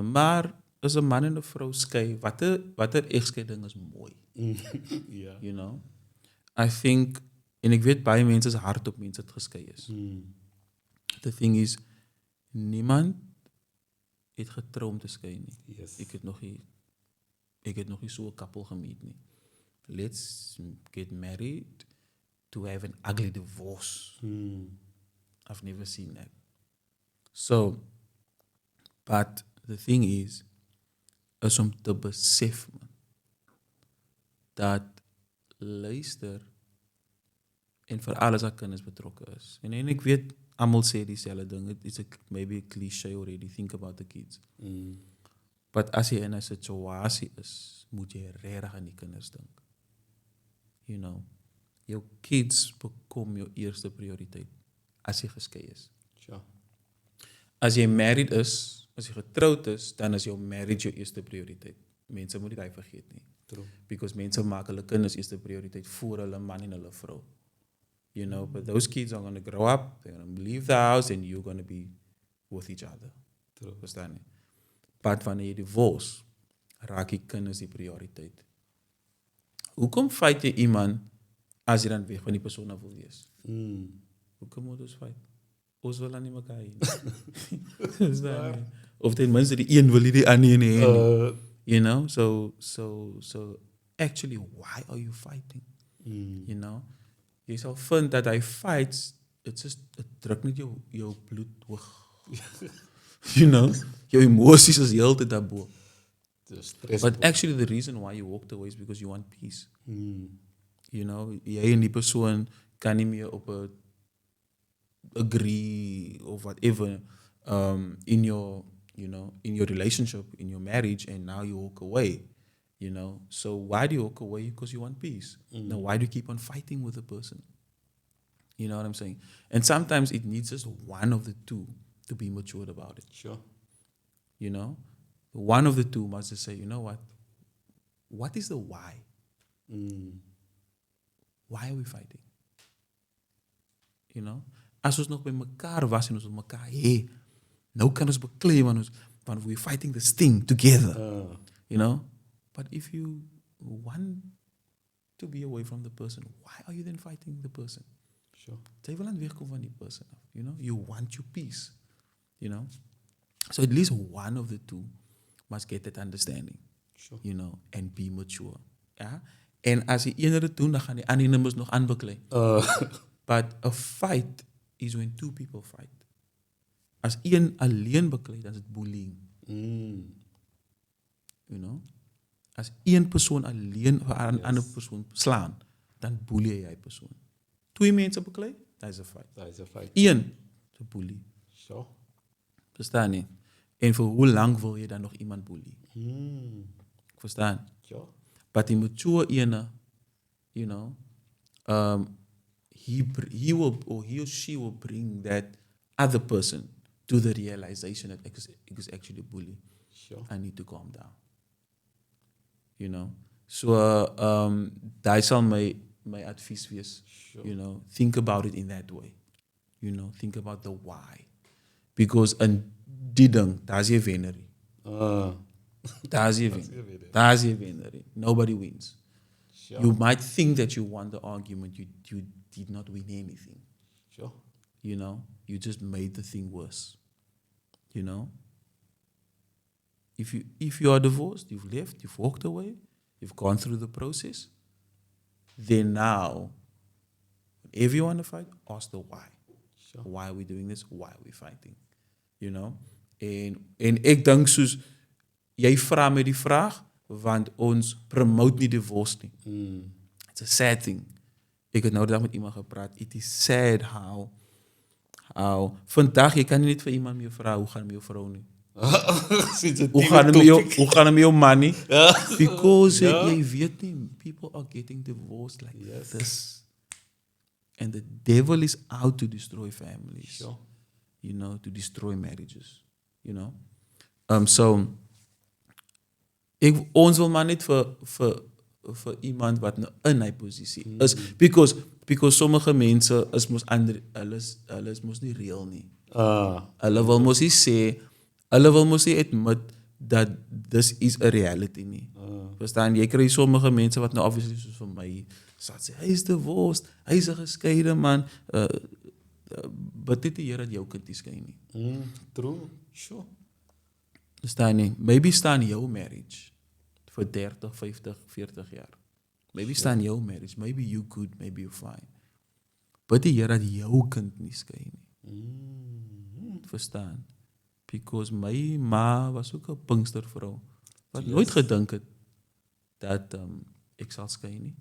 Maar as 'n man en 'n vrou skei, watter egskeiding is mooi. Ja. You know, I think, en ek weet baie mense is hard op mense het geskei is. The thing is, niemand het getrou om te skei nie. Yes. Ek het nog nie so 'n koppel gemeet nie. let's get married to have an ugly divorce. I've never seen that. So, but the thing is om te besef, man, dat luister en vir alles wat kinders betrokke is. En ek weet, almal sê dieselfde ding, it's maybe a cliche already, think about the kids. But as jy in 'n situasie is, moet jy regtig aan die kinders dink. You know, jou kids bekom jou eerste prioriteit as jy geskei is. Sure. As jy married is, as jy getroud is, dan is jou marriage jou eerste prioriteit. Mense moet dit vergeet nie. True. Because mense maak hulle kinders eerste prioriteit voor hulle man en hulle vrou. You know, but those kids are going to grow up, they're going to leave the house and you're going to be with each other. True. Verstaan nie? But wanneer jy divorce, raak die kinders die prioriteit. Hoekom fight jy iemand as jy dan weg van die persoon af wil wees? Hoekom moet ons fight? Ons wil aan nie mekaar heen. Verstaan nie? Of ten minste die een wil die ander nie heen. You know, so actually, why are you fighting? You know, jy sal vind dat hy fights, het druk net jou bloed hoog. You know, jou emoties is heeltyd daarbo. But actually the reason why you walked away is because you want peace. You know, jy en die persoon kan nie meer op 'n agree of whatever in your, you know, in your relationship, in your marriage, and now you walk away. You know, so why do you walk away? Because you want peace. Now, why do you keep on fighting with the person? You know what I'm saying? And sometimes it needs just one of the two to be matured about it. Sure. You know, one of the two must just say, you know what? What is the why? Why are we fighting? You know, as ons nog by mekaar was en ons met mekaar, hey, nou kan ons beklei want we're fighting this thing together. You know, but if you want to be away from the person, why are you then fighting the person? Sure. Jy wil aan wegkom van die person. You know, you want your peace. You know, so at least one of the two must get that understanding. Sure. You know, and be mature. Ja? En as die ene dit doen, dan gaan die ander nummers nog aanbeklei. But a fight is when two people fight. As een alleen beklei, dan is dit bullying. You know? As een persoon alleen vir 'n ander persoon slaan, dan bully jy persoon. Twee mense beklei, dat is 'n fight. Dat is 'n fight. Een is 'n bully. Sure. Verstaan nie? En vir hoe lank wil jy dan nog iemand bully? Verstaan? Sure. But die mature ene, you know, he will, or he or she will bring that other person to the realization that it is actually a bully. Sure. I need to calm down. You know, so daai sal my advies wees. Sure. You know, think about it in that way. You know, think about the why. Because in die ding, daar's jy wenner. Daar's jy wenner. Nobody wins. Sure. You might think that you won the argument, you did not win anything. Sure. You know, you just made the thing worse. You know, if you are divorced, you've left, you've walked away, you've gone through the process, then now, if you want to fight, ask the why. Sure. Why are we doing this? Why are we fighting? You know, en ek dink soos jy vra my die vraag want ons promote nie divorce nie. It's a sad thing. Ek het nou die dag met iemand gepraat. It is sad how vandag jy kan nie net vir iemand meer vra hoe gaan met jou vrou nie. Hoe gaan het met jou man nie? Because jy weet nie, people are getting divorced like this. And the devil is out to destroy families. Sure. You know, to destroy marriages. You know? So ons wil maar net vir iemand wat nou in hy posisie is. Because sommige mense is mos ander, hulle is mos nie real nie. Hulle wil mos nie sê, hulle wil mos nie admit dat this is a reality nie. Verstaan, jy kry sommige mense wat nou obviously soos vir my sê, hy is divorced, hy is 'n geskeide man, but dit die Here dat jou kind nie skei nie. True. Sure. Verstaan nie, maybe staan jou marriage vir 30, 50, 40 jaar. Maybe staan jou marriage, maybe you good, maybe you fine. Bid die Here dat jou kind nie skei nie. Verstaan? Because my ma was ook 'n Pinkstervrou wat nooit gedink het dat ek sal skei nie.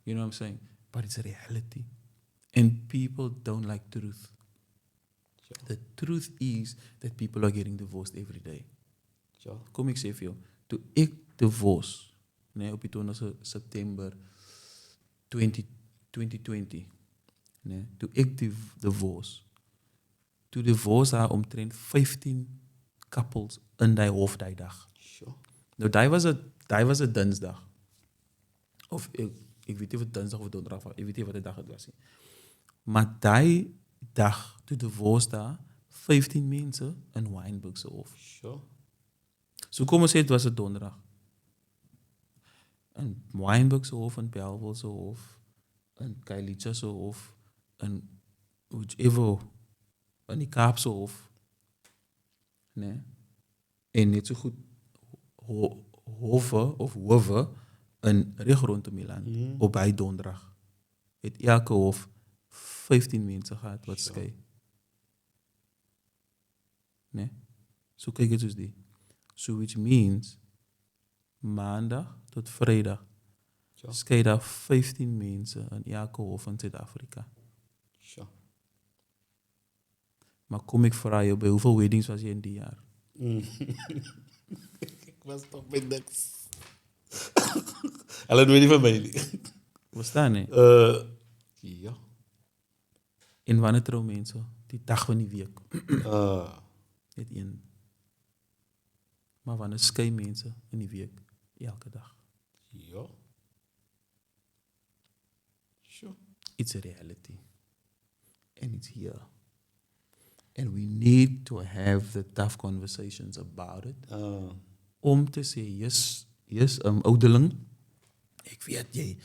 You know what I'm saying? But it's a reality. And people don't like truth. The truth is that people are getting divorced every day. Kom ek sê vir jou, toe ek divorce, nee, op die 20 September 2020, nee, toe ek divorce, toe divorce daar omtrent 15 couples in die hof die dag. Nou, die was 'n Dinsdag. Of ek weet nie wat Dinsdag of Donderdag was, ek weet nie wat die dag het was nie. Maar die dag, toe divorce daar, 15 mense in Wynberg se hof. So kom ons sê dit was 'n Donderdag. In Wynberg se hof, in Bellville se hof, in Kailicha se hof, in whichever, in die Kaapse hof. Nee. En net so goed howe in reg rondom die land op by Donderdag. Het elke hof 15 mense gehad wat skei. Nee. So kyk dit soos die. So which means Maandag tot Vrydag skei daar 15 mense in elke hof in Suid-Afrika. Maar kom ek vra jou, by hoeveel weddings was jy in die jaar? Ek was toch bij niks. Hulle weet nie van my nie. Verstaan nie? Ja. En wanneer trou mense? Die dag van die week. Net een. Maar wanneer skei mense in die week? Elke dag. Ja. Sure. It's a reality. And it's here. And we need to have the tough conversations about it. Om te sê, yes, ouderling, ek weet, jy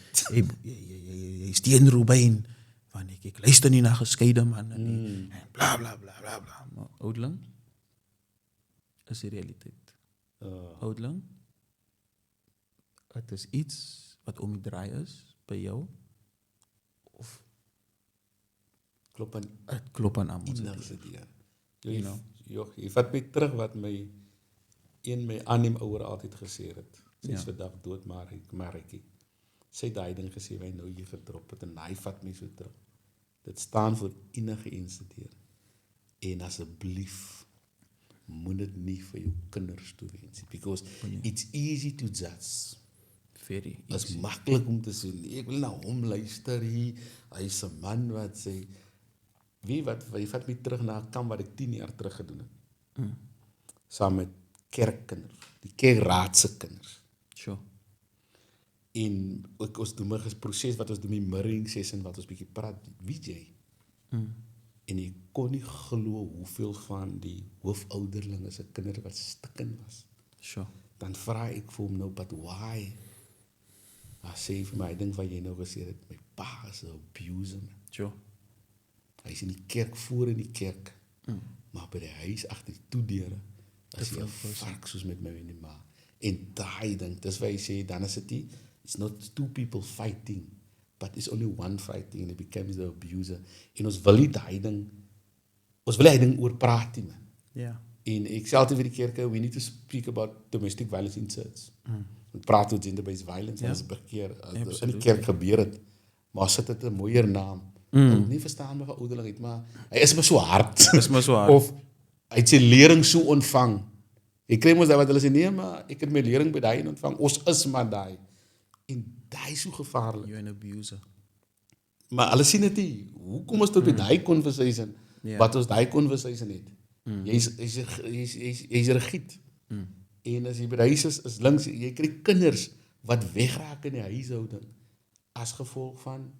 steenroebijn, van ek luister nie na geskeide man, en bla bla bla bla bla. Maar ouderling, is die realiteit. Ouderling, het is iets wat om die draai is, by jou, of klop aan aan ons. Jy vat my terug wat my aanneemouer altyd gesê het. Sy is vandag dood, Marikie. Sy het daai ding gesê, wat nou hier gedrop het, en hy vat my so terug. Dit staan vir enige insideer. En asseblief, moet dit nie vir jou kinders toewens. Because it's easy to judge. Very easy. Is maklik om te sê, ek wil na hom luister hier, hy is 'n man wat sê, wie wat, hy vat my terug na 'n kamp wat ek 10 jaar terug gedoen het. Saam met kerkkinders, die kerkraadse kinders. Sure. En ons doen 'n proses wat ons doen die mirroring session wat ons bietjie praat, weet jy? En ek kon nie glo hoeveel van die hoofouderlinge se kinders wat stikken was. Sure. Dan vra ek vir hom nou, but why? Hy sê vir my, ding wat jy nou gesê het, my pa is 'n abuser. Sure. Hy is in die kerk, voor in die kerk, maar by die huis agter die toedeure is hy 'n vark soos met my en die ma. En daai ding, dis wat hy sê, dan is dit it's not two people fighting, but it's only one fighting, and it becomes the abuser. En ons wil nie daai ding, ons wil hy ding oor praat nie, man. Ja. En ek sê altyd vir die kerke, we need to speak about domestic violence in church. We praat oor gender-based violence, en as bekeer, in die kerk gebeur het, maar sit dit 'n mooier naam. Nie verstaanbare ouderling het, maar hy is maar so hard. Of hy het sy lering so ontvang. Ek kry mos dat wat hulle sê, nee, maar ek het my lering by daai ontvang. Ons is maar daai. En daai is so gevaarlik. You're an abuser. Maar hulle sien dit nie. Hoekom ons tot by daai conversation, wat ons daai conversation het? Jy's regiet. En as jy by die huis is links, jy kry kinders wat wegraak in die huishouding as gevolg van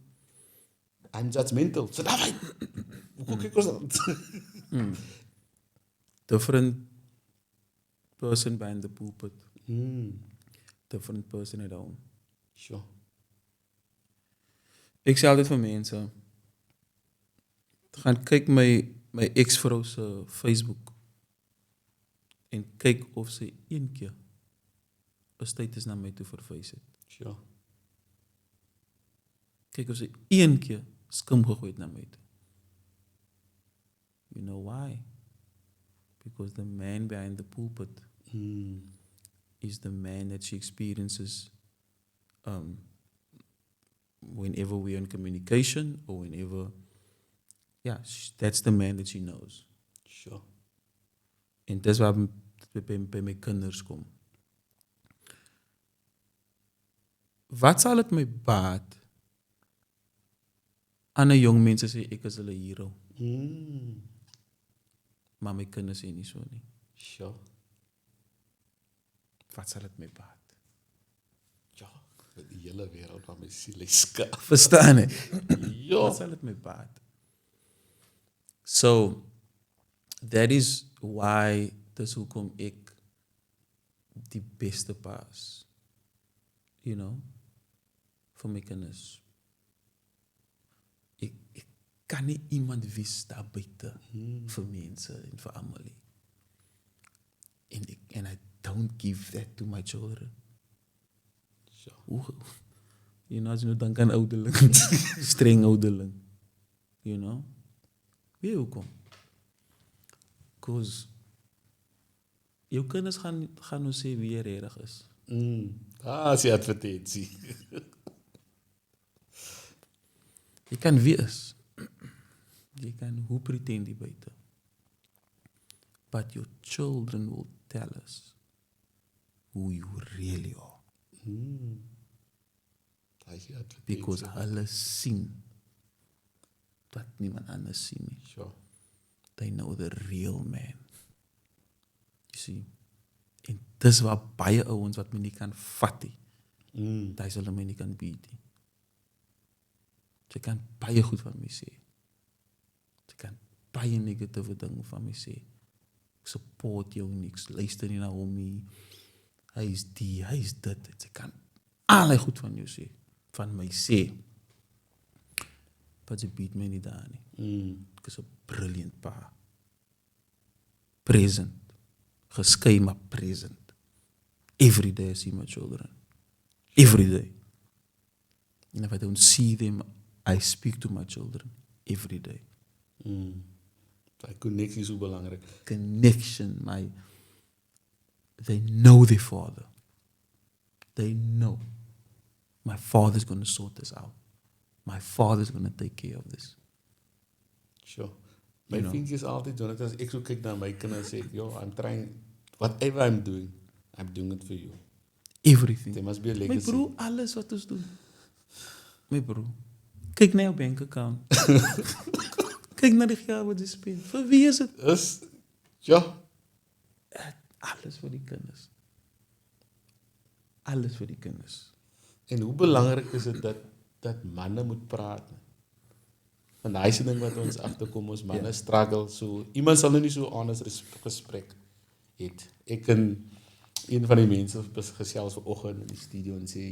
I'm judgmental. So daai. Hoe kyk ons dan? Different person behind the pulpit. Different person at home. Sure. Ek sê altyd vir mense, gaan kyk my ex-vrou se Facebook en kyk of sy een keer status na my toe verwys het. Sure. Kyk of sy een keer skim gegooi het na my toe. You know why? Because the man behind the pulpit is the man that she experiences whenever we're in communication or whenever, that's the man that she knows. Sure. En dis waar by my kinders kom. Wat sal dit my baat? Ander jong mense sê ek is hulle hero. Maar my kinders sê nie so nie. Sure. Wat sal dit my baat? Ja, die hele wêreld van my siel is skaaf. Verstaan jy? Ja. Wat sal dit my baat? So, that is why dis hoekom ek die beste paas, you know, vir my kinders. Ek kan nie iemand wees daar buite vir mense en vir almal nie. And I don't give that to my children. Sure. You know, as jy nou dan kan ouderling, streng ouderling, you know. Weet hoekom? Because jou kinders gaan nou sê wie jy regtig is. Is die advertensie. Jy kan wees. Jy kan hoe pretend die buite. But your children will tell us who you really are. Because hulle sien wat niemand anders sien nie. Sure. They know the real man. You see? En dis waar baie ouens wat my nie kan vat nie. Daai sal hulle my nie kan beat nie. Sy kan baie goed van my sê. Sy kan baie negatiewe dinge van my sê. Ek support jou niks, luister nie na hom nie. Hy is die, hy is dit. Sy kan allerlei goed van jou sê, van my sê. But sy beat my nie daar nie. Ek is 'n brilliant pa. Present. Geskei maar present. Every day I see my children. Every day. And if I don't see them, I speak to my children every day. Die connectie is so belangrik. Connection, they know their father. They know. My father's going to sort this out. My father's going to take care of this. Sure. My vriendjie is altyd doen dit as ek so kyk na my kinders sê, I'm trying, whatever I'm doing it for you. Everything. There must be a My legacy. broer, alles wat ons doen. My broer, kyk na jou bank account. Kyk na die geld wat jy spend. Vir wie is dit? Alles vir die kinders. Alles vir die kinders. En hoe belangrik is dit dat manne moet praat? En daai is die ding wat ons agterkom, ons manne struggle so. Iemand sal nou nie so honest gesprek het. Ek en een van die mense gesels vanoggend in die studio en sê,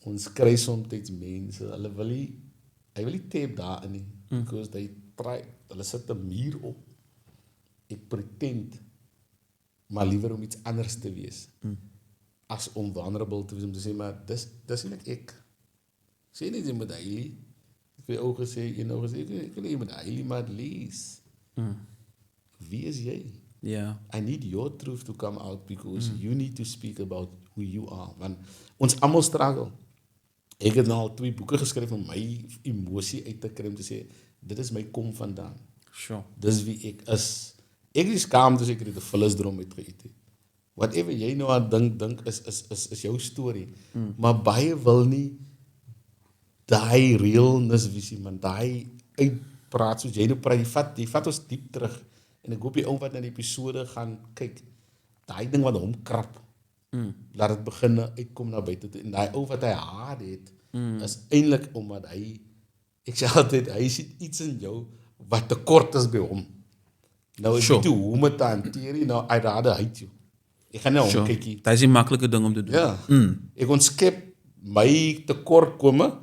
ons kry soms mense, hy wil nie tape daar in nie, because they try, hulle sit 'n muur op. Ek pretend, maar liewer om iets anders te wees, as om vulnerable te wees, om te sê, maar dis eintlik ek. Sê nie jy moet heilie, ek het ook gesê, ek wil nie met heilie, maar at least, wie is jy? Ja. I need your truth to come out because you need to speak about who you are. Want ons almal struggle. Ek het nou al 2 boeke geskryf om my emosie uit te kry om te sê, dit is my kom vandaan. Sure. Dis wie ek is. Ek is skaam dus ek het 'n vullisdrom uitgeëet het. Whatever jy nou aan dink is jou storie. Maar baie wil nie daai realness visie, man, daai uitpraat soos jy nou praat, jy vat ons diep terug. En ek hoop die ou wat na die episode gaan kyk, daai ding wat hom krap, laat dit begin uitkom na buite toe. En daai ou wat hy haat het, is eintlik omdat ek sê altyd, hy sien iets in jou wat tekort is by hom. Nou ek weet hoe om het te hanteer, nou I'd rather hate you. Ek gaan nou omkykie. Dit is 'n maklike ding om te doen. Ja, ek ontskep my tekortkome,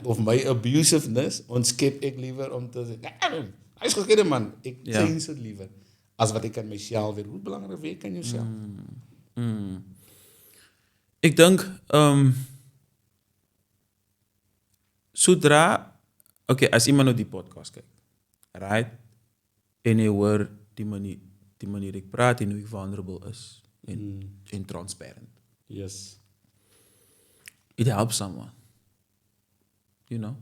of my abusiveness, ontskep ek liewer om te sê, hy is gekeerde man, ek change het liever, as wat ek aan myself weet. Hoe belangrijk weet kan jouself? Ik denk, zodra, oké, als iemand naar die podcast kijkt, right? En je hoort die manier ik praat en hoe ik vulnerable is en transparent. Yes. It helps someone, you know?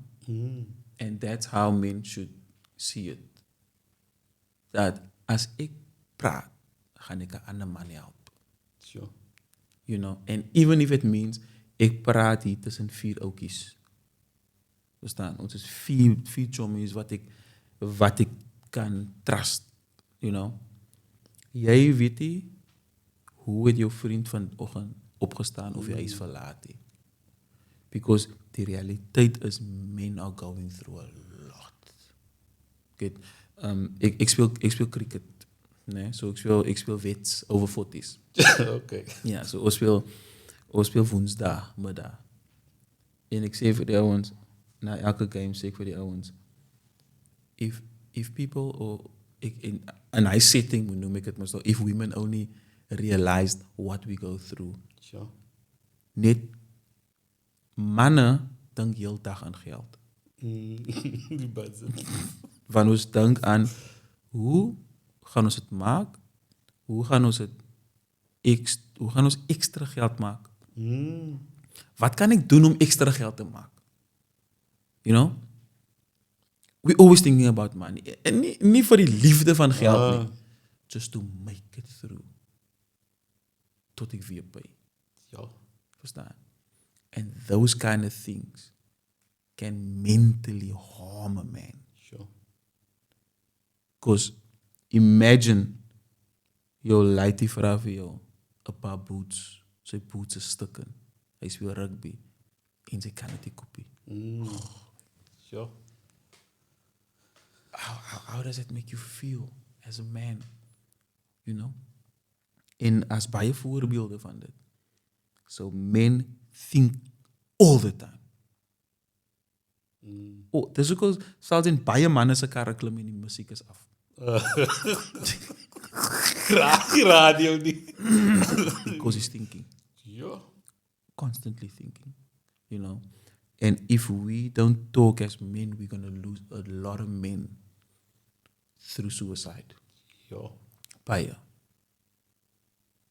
And that's how men should see it. Dat als ik praat, ga ik een ander man helpen. Sure. You know? And even if it means, ik praat hier tussen 4 oudjes. Verstaan? Ons is 4 chommies wat ik kan trust. You know? Jij weet niet hoe het jouw vriend vanochtend opgestaan of jij is verlaten. Because de realiteit is, men are going through a lot. Okay. Ik speel cricket. Nee? So ik speel wets over footies. Oké. Ja, so we speel woensdag, middag. En ik zeg voor de ouwens, na elke game zeg ik voor de ouwens, if people, or in a nice setting, noem ik het maar zo, if women only realized what we go through. Sure. Net mannen denken heel de dag aan geld. Die budget. Van ons denken aan, hoe gaan ons het maken? Hoe gaan ons extra geld maken? Wat kan ik doen om extra geld te maken? You know? We always thinking about money. En niet voor die liefde van geld, nee. Just to make it through. Tot ik weer pay. Ja. Verstaan? And those kind of things can mentally harm a man. Sure. Because imagine, jou leidt die vrouw voor jou een paar boots. Zijn boots is stukken. Hij speelt rugby. En zij kan het niet kopie. Sure. How does it make you feel as a man? You know? En as baie voorbeelden van dit. So men think all the time. Oh, dis ook al selfs in baie manne se karre klim en die musiek is af. Graag die radio nie. Because he's thinking. Ja. Constantly thinking. You know? And if we don't talk as men, we're going to lose a lot of men through suicide. Ja. Baie.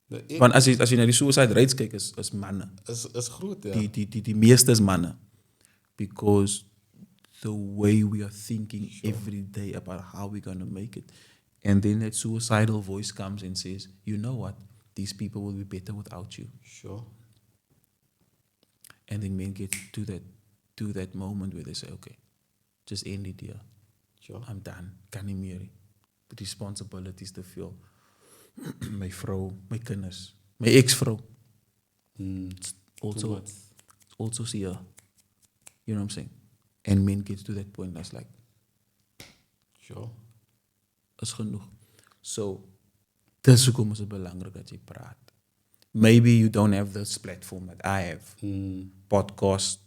Nou, Want as jy na die suicide rates kyk, is manne. Is groot, ja. Die meeste is manne. Because the way we are thinking every day about how we're going to make it. And then that suicidal voice comes and says, you know what? These people will be better without you. Sure. And then men get to that moment where they say, okay, just end it here. Sure. I'm done. Kan nie meer. The responsibilities te veel. My vrou, my kinders, my ex-vrou. Also see her. You know what I'm saying? And men get to that point that's like, Sure. is genoeg. So, dis hoekom is het belangrijk dat jy praat. Maybe you don't have this platform that I have. Podcast,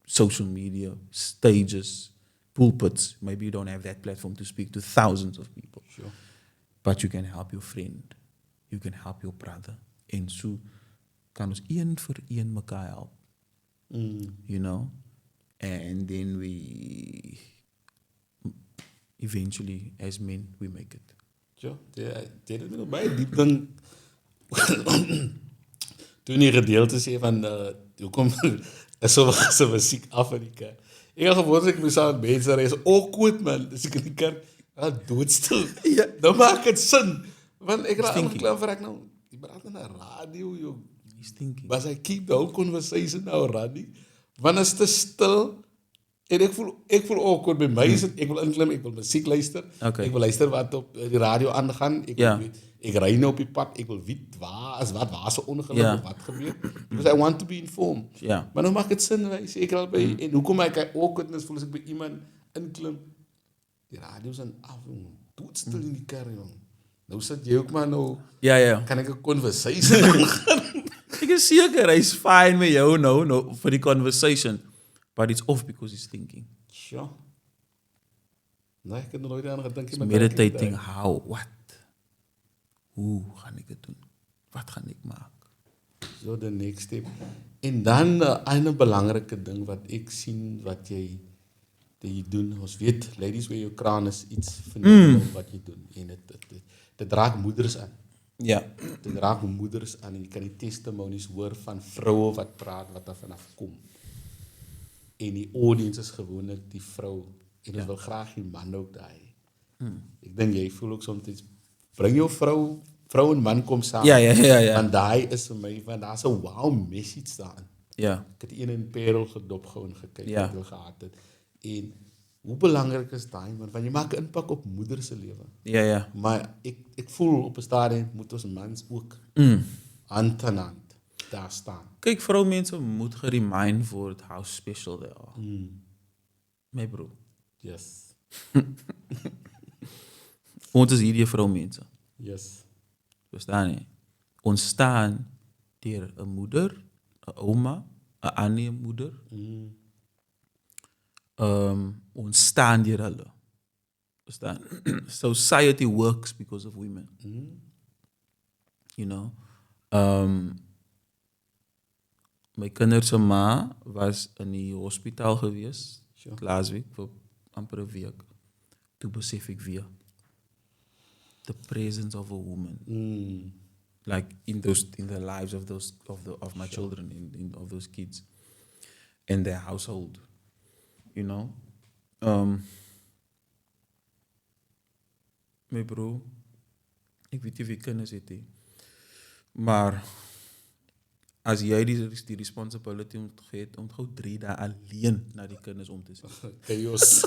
social media, stages, pulpits. Maybe you don't have that platform to speak to thousands of people. Sure. But you can help your friend. You can help your brother. En so kan ons een vir een mekaar help. You know? And then we eventually, as men, we make it. Ja, dit het nog baie diep ding. Toen die gedeelte sê van hoekom is so musiek af in die kerk. Ek het gewoonlik ek moes aan mense reis awkward man, dis ek in die kerk doodstil. Ja, dan maak dit sin. Want ek raak klaar vir ek nou die praat na radio joh. He's thinking. Was I keep the whole conversation nou running? Want is te stil. En ek voel awkward by my. Ek wil inklim, ek wil musiek luister. Okay. Ek wil luister wat op die radio aangaan. Ek ry nou op die pad. Ek wil weet waar se ongeluk of wat gebeur. Because I want to be informed. Ja. Maar nou maak dit sin, wys ek al by en hoekom ek awkwardness voel as ek by iemand inklim. Die radio is af, doodstil in die kar, jong. Nou sit jy ook maar nou. Ja. Kan ek 'n conversation aangaan? Ek is seker hy's fine met jou nou vir die conversation. But it's off because he's thinking. Sure. Nee, ek het nog nooit aan gedink He's meditating how, what? Hoe gaan ek dit doen? Wat gaan ek maak? So the next step. En dan 'n ander belangrike ding wat ek sien wat jy doen. Ons weet ladies wear your crown is iets van wat jy doen en dit raak moeders aan. Ja. Dit raak moeders aan en jy kan die testimonies hoor van vroue wat praat wat daar vanaf kom. En die audience is gewoonlik die vrou en ons wil graag die man ook daai. Ek dink jy voel ook soms bring jou vrou en man kom saam. Ja. Want daai is vir my want daar's 'n wow message daarin. Ja. Ek het een in Parel gedop gehou en gekyk Ja. wat hulle gehad het. En hoe belangrik is daai want jy maak 'n impak op moeders se lewe. Ja. Maar ek voel op 'n stadium moet ons mans ook hand aan hand daar staan. Kyk, vroumense moet geremind word how special they are. My bro. Yes. Ons is hierdie vroumense. Yes. Verstaan jy? Ons staan deur 'n moeder, 'n ouma, 'n ander moeder. Ons staan deur hulle. Verstaan? Society works because of women. You know? My kinders se ma was in die hospitaal gewees, laasweek vir amper 'n week. Toe besef ek weer the presence of a woman. Like in the lives of my children, of those kids, and their household, you know. My bro, ek weet nie wie kinders het nie, maar as jy die responsibility het om gou 3 dae alleen na die kinders om te sien. Chaos.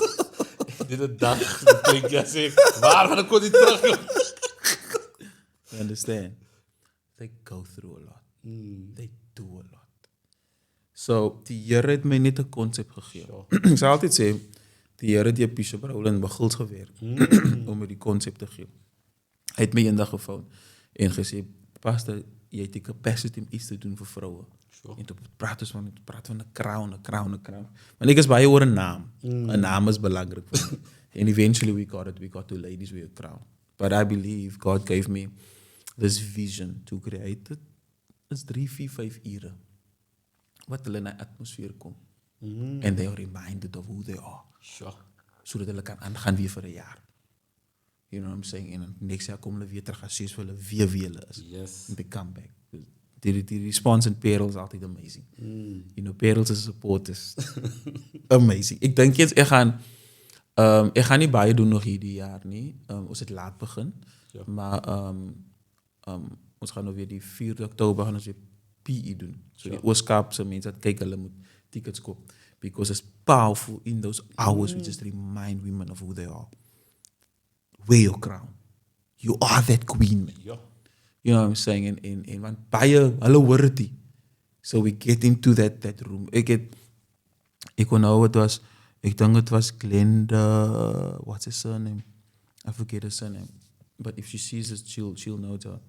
Dit 'n dag, klink jy sê, waar gaan ek kon dit terug? You understand? They go through a lot. They do a lot. So, die Here het my net 'n konsep gegee. Ek sal altyd sê, die Here het die Bishop Roland Bugels gewerk om my die konsep te gee. Hy het my eendag gevang en gesê, "Pastor, jy het die capacity om iets te doen vir vroue." En toe praat van 'n crown. Want ek is baie oor 'n naam. 'n Naam is belangrik vir my. And eventually we got to ladies with a crown. But I believe God gave me this vision to create it. It's 3, 4, 5 ure. Wat hulle in 'n atmosfeer kom. And they are reminded of who they are. Sodat hulle kan aangaan weer vir 'n jaar. You know what I'm saying? En next jaar kom hulle weer terug as sies vir hulle weer wie hulle is. Yes. And they come back. Die response in Parel is altyd amazing. You know, Parel's support is amazing. Ek dink eens ek gaan nie baie doen nog hierdie jaar nie. Ons het laat begin. Maar ons gaan nou weer die 4 Oktober gaan ons weer PE doen. So die Ooskaapse mense wat kyk, hulle moet tickets koop. Because it's powerful in those hours we just remind women of who they are. Wear your crown. You are that queen, man. You know what I'm saying? En want baie, hulle hoor dit nie. So we get into that room. Ek onthou het was, ek dink het was Glenda, what's her surname? I forget her surname. But if she sees it, she'll know her.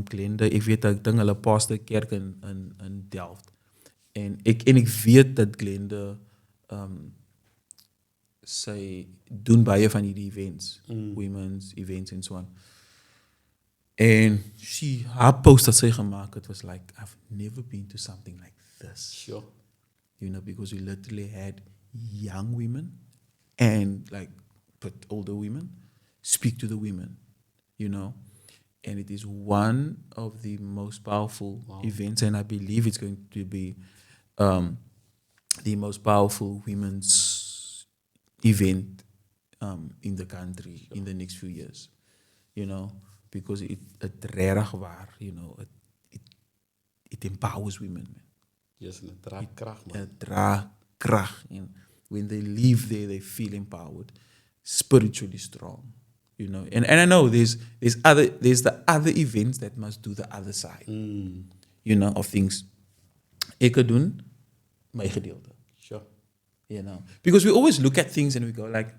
Glenda, ek dink hulle pastor kerk in Delft. En ek weet dat Glenda sy doen baie van die events, women's events and so on. And haar post dat sy gemaakt het was like, I've never been to something like this. You know, because we literally had young women and but older women speak to the women, you know. And it is one of the most powerful events, and I believe it's going to be the most powerful women's event in the country in the next few years, you know. Because it regtig waar, you know, it empowers women, man. Yes, en het draagt kracht, man. Het draagt kracht. And when they leave there, they feel empowered, spiritually strong, you know. And I know there's the other events that must do the other side, you know, of things. Ek het doen my gedeelte. You know, because we always look at things and we go like,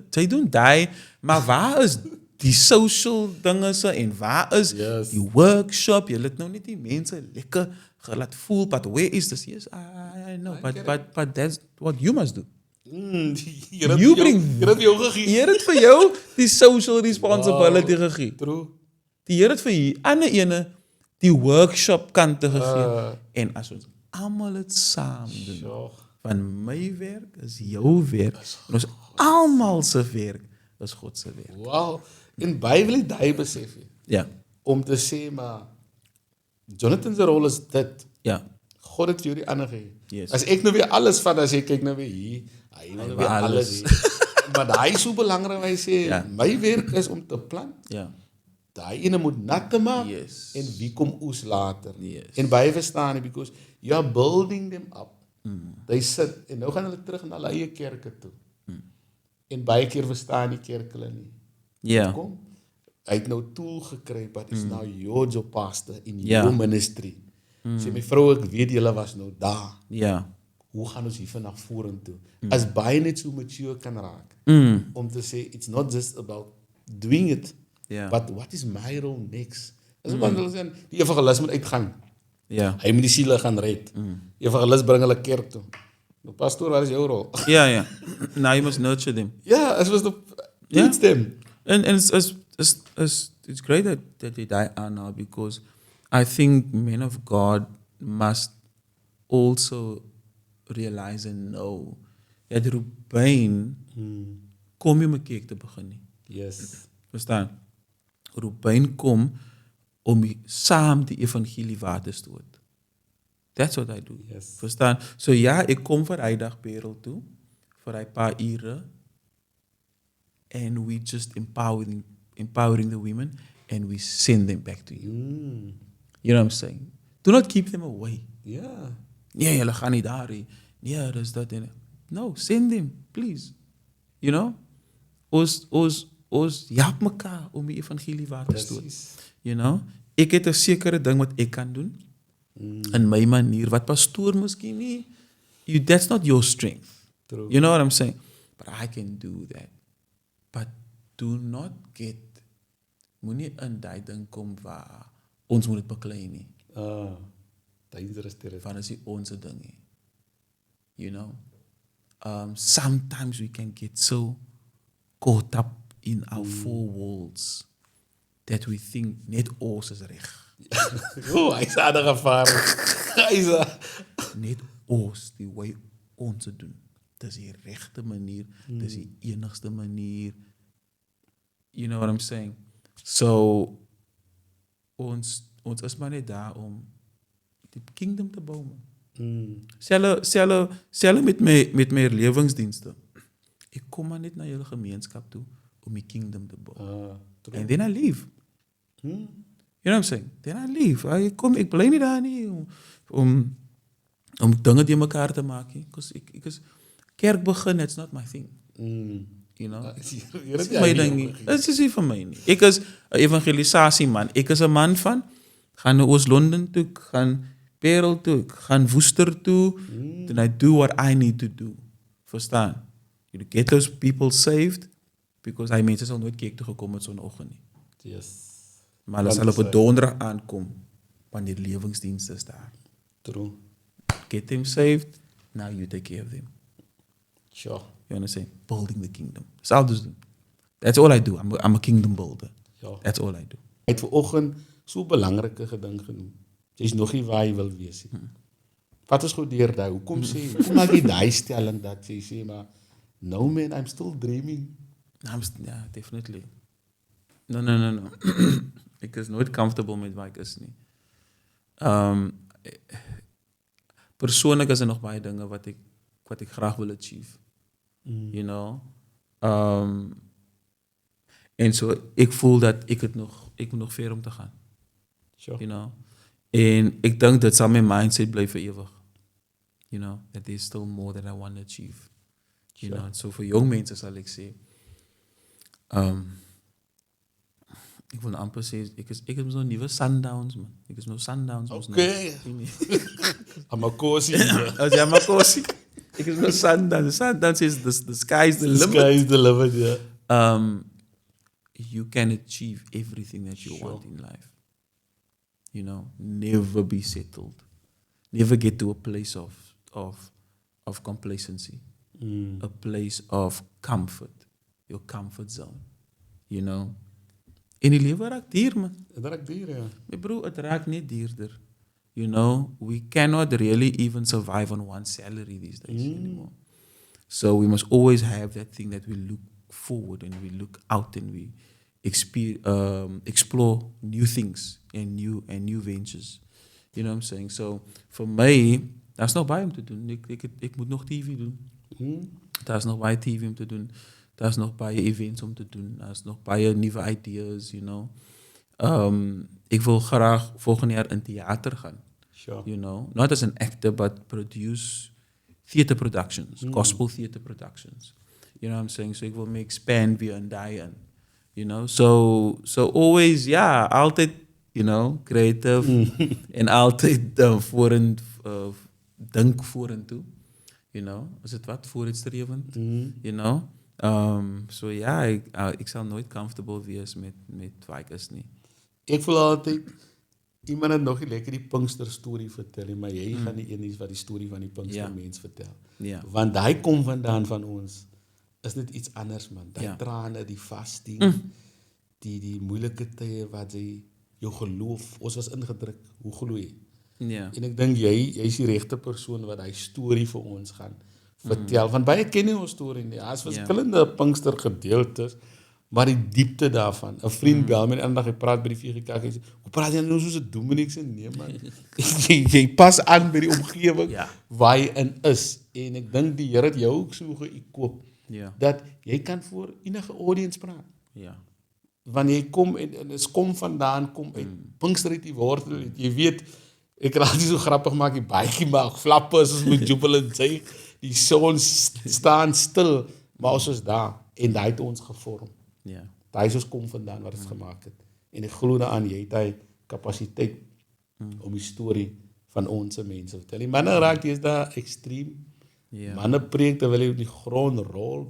sy doen die, maar waar is die social dinge se en waar is die workshop? Jy laat nou net die mense lekker gelaat voel, but where is this? Yes, I know, but that's what you must do. Jy het jou gegee. Jy het vir jou die social responsibility gegee. True. Die Here het vir hier ander ene die workshop kante gegee. En as ons almal het saam doen, Sure. van my werk is jou werk, en ons almal se werk is God se werk. Wow. En baie wil jy daai besef hê. Ja, Om te sê maar Jonathan se rol is dit. ja, God het vir jou die ander gegee. Yes. As ek nou weer alles vat, as jy kyk nou weer hier, hy nou weer alles hier. Maar daai is so belangrik, hy sê, Ja. my werk is om te plant. ja, Daai ene moet nat te maak. Yes. En wie kom oes later. Yes. En baie verstaan nie, because you are building them up. They sit, en nou gaan hulle terug na hulle eie kerke toe. En baie keer verstaan die kerk hulle nie. ja, Kom, hy het nou tool gekry, but is nou your job pastor in Ja. your ministry. Sê my vrou, ek weet julle was nou daar. ja, Hoe gaan ons hier vanaf vorentoe? As baie net so mature kan raak. Om te sê, it's not just about doing it, ja, but what is my role next? As wat hulle sê, die evangelis moet uitgaan. ja, Hy moet die siele gaan red. Die evangelis bring hulle kerk toe. Nou pastoor, wat is jou rol? ja, ja. Now you must nurture them. Ja, as was the Ja. teach them. And it's great that they die are now, because I think men of God must also realize and know dat Ruben kom nie om 'n kerk te begin nie. Yes. Verstaan? Ruben kom om saam die evangelie waar te stoot. That's what I do. Yes. Verstaan? So ja, ek kom vir hy dag Parel toe vir hy paar ure, and we just empowering the women, and we send them back to you. You know what I'm saying? Do not keep them away. Ja. Nee, julle gaan nie daar nie. Nee, dis dat en no, send them, please. You know? Ons help mekaar om die evangelie waar te stoot. Precies. You know? Ek het 'n sekere ding wat ek kan doen in my manier wat pastoor miskien nie. That's not your strength. True. You know what I'm saying? But I can do that. But do not get moenie in daai ding kom waar ons moet dit beklei nie. Dangerous territory. Van is die ons ding nie. You know? Sometimes we can get so caught up in our four walls that we think net ons is reg. Oh, hy is aan die gevaar. Hy is Net ons die way ons het doen. Dis die regte manier, dis die enigste manier. You know what I'm saying? So ons is maar net daar om die kingdom te bou. Selfe met my lewingsdienste. Ek kom maar net na julle gemeenskap toe om die kingdom te bou. And then I leave. You know what I'm saying? Then I leave. Ek bly nie daar nie om dinge die mekaar te maak nie. Ek is kerk begin, it's not my thing. You know? Dit is my ding nie. Dit is nie vir my nie. Ek is 'n evangelisasie man. Ek is 'n man van gaan na Oos-London toe, gaan Parel toe, gaan Woester toe, then I do what I need to do. Verstaan? You get those people saved, because hy mense sal nooit kerk toe gekom het sonoggend nie. Yes. Maar as hulle op 'n donderdag aankom, wanneer die lewingsdienste is daar. True. Get them saved, now you take care of them. Sure. You understand? Building the kingdom. So I'll just do. That's all I do. I'm a kingdom builder. Ja. That's all I do. Hy het vanoggend so 'n belangrike geding genoem. Jy's nog nie waar jy wil wees nie. Wat is goed deur daai? Hoekom maak jy daai stelling dat jy sê maar no man, I'm still dreaming. Yeah, definitely. No. Ek is nooit comfortable met waar ek is nie. Persoonlik is er nog baie dinge wat ek graag wil achieve. You know? En so ek voel dat ek moet nog ver om te gaan. Sure. You know? En ek dink dit sal my mindset bly vir ewig. You know, that there's still more that I want to achieve. You know, so vir jong mense sal ek sê, ek wil amper sê, ek is nou nuwe Sundowns, man. Ek is nou Sundowns. Okay. Amakosi. As jy Amakosi. Ek is nou Sundowns. Sundowns is the sky's the limit. The sky is the limit, yeah. You can achieve everything that you want in life. You know, never be settled. Never get to a place of complacency. A place of comfort. Your comfort zone. You know? En die lewe raak duur, man. Dit raak duur, ja. My bro, het raak net duurder. You know, we cannot really even survive on one salary these days anymore. So we must always have that thing that we look forward and we look out and we explore new things and new ventures. You know what I'm saying? So for mij, daar is nog bij om te doen. Ik moet nog TV doen. Daar is nog bij TV om te doen. Daar is nog bij events om te doen. Daar is nog bij nieuwe ideas, you know. Ik wil graag volgend jaar in theater gaan. Sure. You know, not as an actor, but produce theater productions, gospel theater productions. You know what I'm saying? So ik wil me expand weer en daarin. You know, so always, altijd, you know, creative en altijd denk vorentoe. You know, is het wat? Vooruitstrevend. You know? So ik zal nooit comfortable wees met waar ik is nie. Ik voel altijd, iemand het nog niet lekker die Pinkster story vertellen, maar jij gaat niet eens wat die story van die Pinkster mens vertellen. Ja. Want hij komt vandaan van ons. Is dit iets anders, man. Die tranen, die vasting, die moeilijke tijden waar jy jou geloof, ons was ingedrukt, hoe geloof je? Ja. En ik denk, jij is die rechte persoon wat die story voor ons gaan vertellen. Want baie ken je ons story nie. Er is verschillende Pinkster gedeeltes, maar die diepte daarvan. Een vriend bel my en dag, ek praat by die VGK, en sê, hoe praat jy nou soos een Dominee? Sê, nee man, jy pas aan by die omgeving waar jy in is. En ek dink die Here het jou ook so geëquip, dat jy kan voor enige audience praat. Ja. Wanneer jy kom, en is kom vandaan, kom uit Pinkster uit die wortel, jy weet, ek raak nie so grappig maak, die baie maak, flappe, soos met jubilant sê, die son staan stil, maar ons is daar, en die het ons gevorm. Ja. Daai is ons kom vandaan wat het gemaak het. En ek glo daaraan, jy het hy kapasiteit om die storie van ons mense te vertel. Die manne raak jy is daar ekstreem. Manne preek terwyl jy op die grond rol.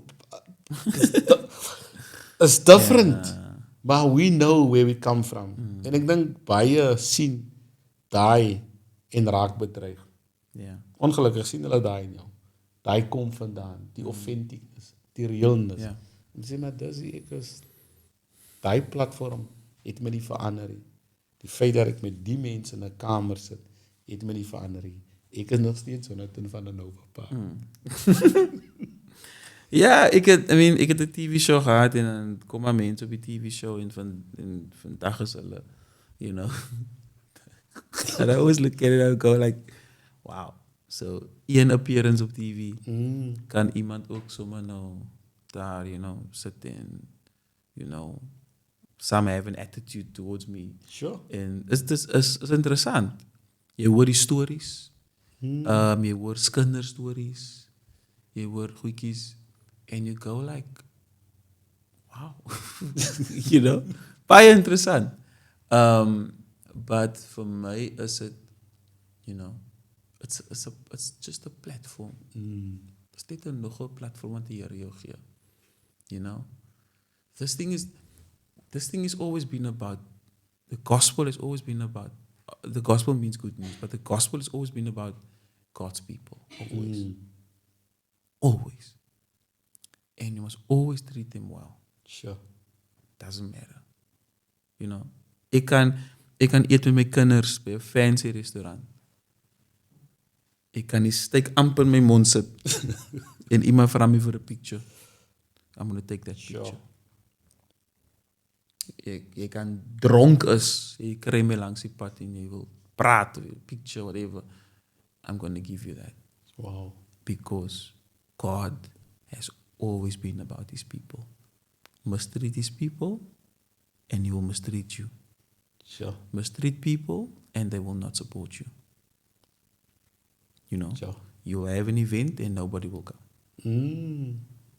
Is different. But we know where we come from. En ek dink baie sien daai en raak bedreig. Ongelukkig sien hulle daai in jou. Daai kom vandaan, die authenticness, die realness. En sê maar, dis ek is, die platform het my nie verander. Die feit dat ek met die mense in 'n kamer sit, het my nie verander. Ek is nog steeds Jonathan van der Nova pa. Ja, ik heb een TV-show gehad en dan komen mensen op die TV-show en vandaag is hulle, you know. And I always look at it and go like, wow. So, één appearance op TV kan iemand ook zomaar nou daar, you know, zitten, you know, some have an attitude towards me. Sure. En is interessant. Je hoort die stories, je hoort kinderstories, je hoort goedjes, en you go like, wow, you know, baie interessant. But for mij is het, you know, it's just a platform. It's net nog een platform wat die Here jou gee. You know, this thing is always been about, the gospel has always been about, the gospel means good news, but the gospel has always been about God's people. Always. Always. And you must always treat them well. Sure. Doesn't matter. You know, ik kan eten met mijn kinders bij een fancy restaurant. Ik kan die steak amper in mijn mond zetten. En iemand vraagt me voor een picture. I'm going to take that picture. Je kan dronken is. Je krijgt me langs die pad en je wil praten, picture, whatever. I'm going to give you that. Wow. Because God has always been about these people. Mistreat these people and he will mistreat you. Sure. Mistreat people and they will not support you. You know? Sure. You will have an event and nobody will come.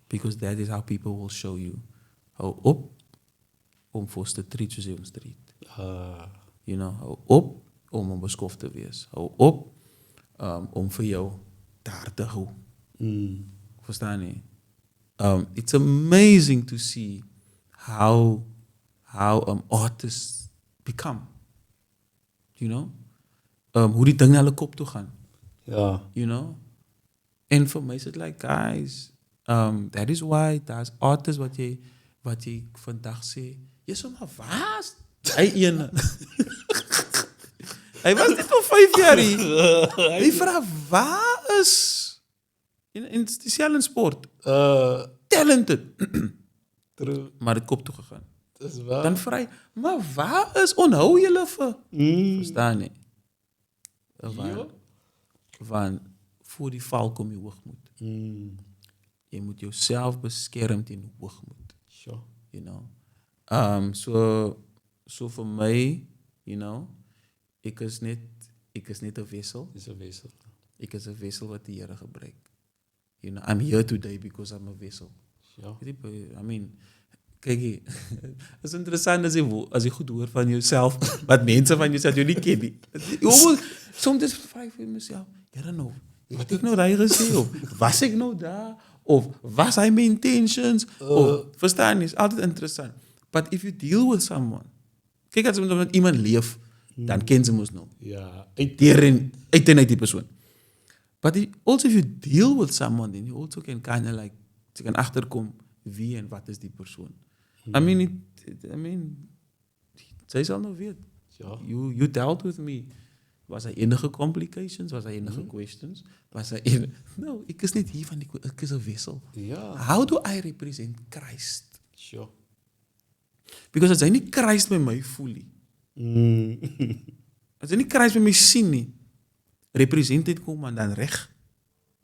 Because that is how people will show you. Hou op om voor te treat soos jy ons treat. You know, hou op om onbeskof te wees. Hou op om vir jou daar te hou. Verstaan jy? It's amazing to see how artists become. You know? Hoe die ding na hulle kop toe gaan. Ja. You know? En vir my is it like, guys, that is why daar's artists wat jy vandag sê, Jy sê maar waar? Hy ene. Hy was net al 5 jaar hier. Hy vra waar is in dieselfde sport. Talented. True. Maar dit kop toe gegaan. Dis waar. Dan vra hy, maar waar is onhou julle vir? Verstaan nie. Want voor die val kom jy hoogmoed. Jy moet jouself beskerm teen hoogmoed. Sure. You know. So vir my, you know, ek is net 'n wissel. Dis 'n wissel. Ek is 'n wissel wat die Here gebruik. You know, I'm here today because I'm a vessel. Ja. I mean, kyk hier. Is interessant as jy goed hoor van jouself, wat mense van jouself jy nie ken nie. Soms vra ek vir myself, Here nou, wat ek nou daai gesê of was ek nou daar of was hy my intentions of verstaan jy, is altyd interessant. But if you deal with someone, kyk as jy met iemand leef, dan ken jy mos nou. Ja, uit en uit die persoon. But also if you deal with someone, then you also can kind of like, jy kan agterkom wie en wat is die persoon. I mean, sy sal nou weet. Ja. You dealt with me. Was hy enige complications? Was hy enige questions? Was hy no, ek is net hier van ek is 'n wissel. Ja. How do I represent Christ? Sure. Because as hy nie Christ by my voel nie. As hy nie Christ by my sien nie, represent dit kom en dan reg.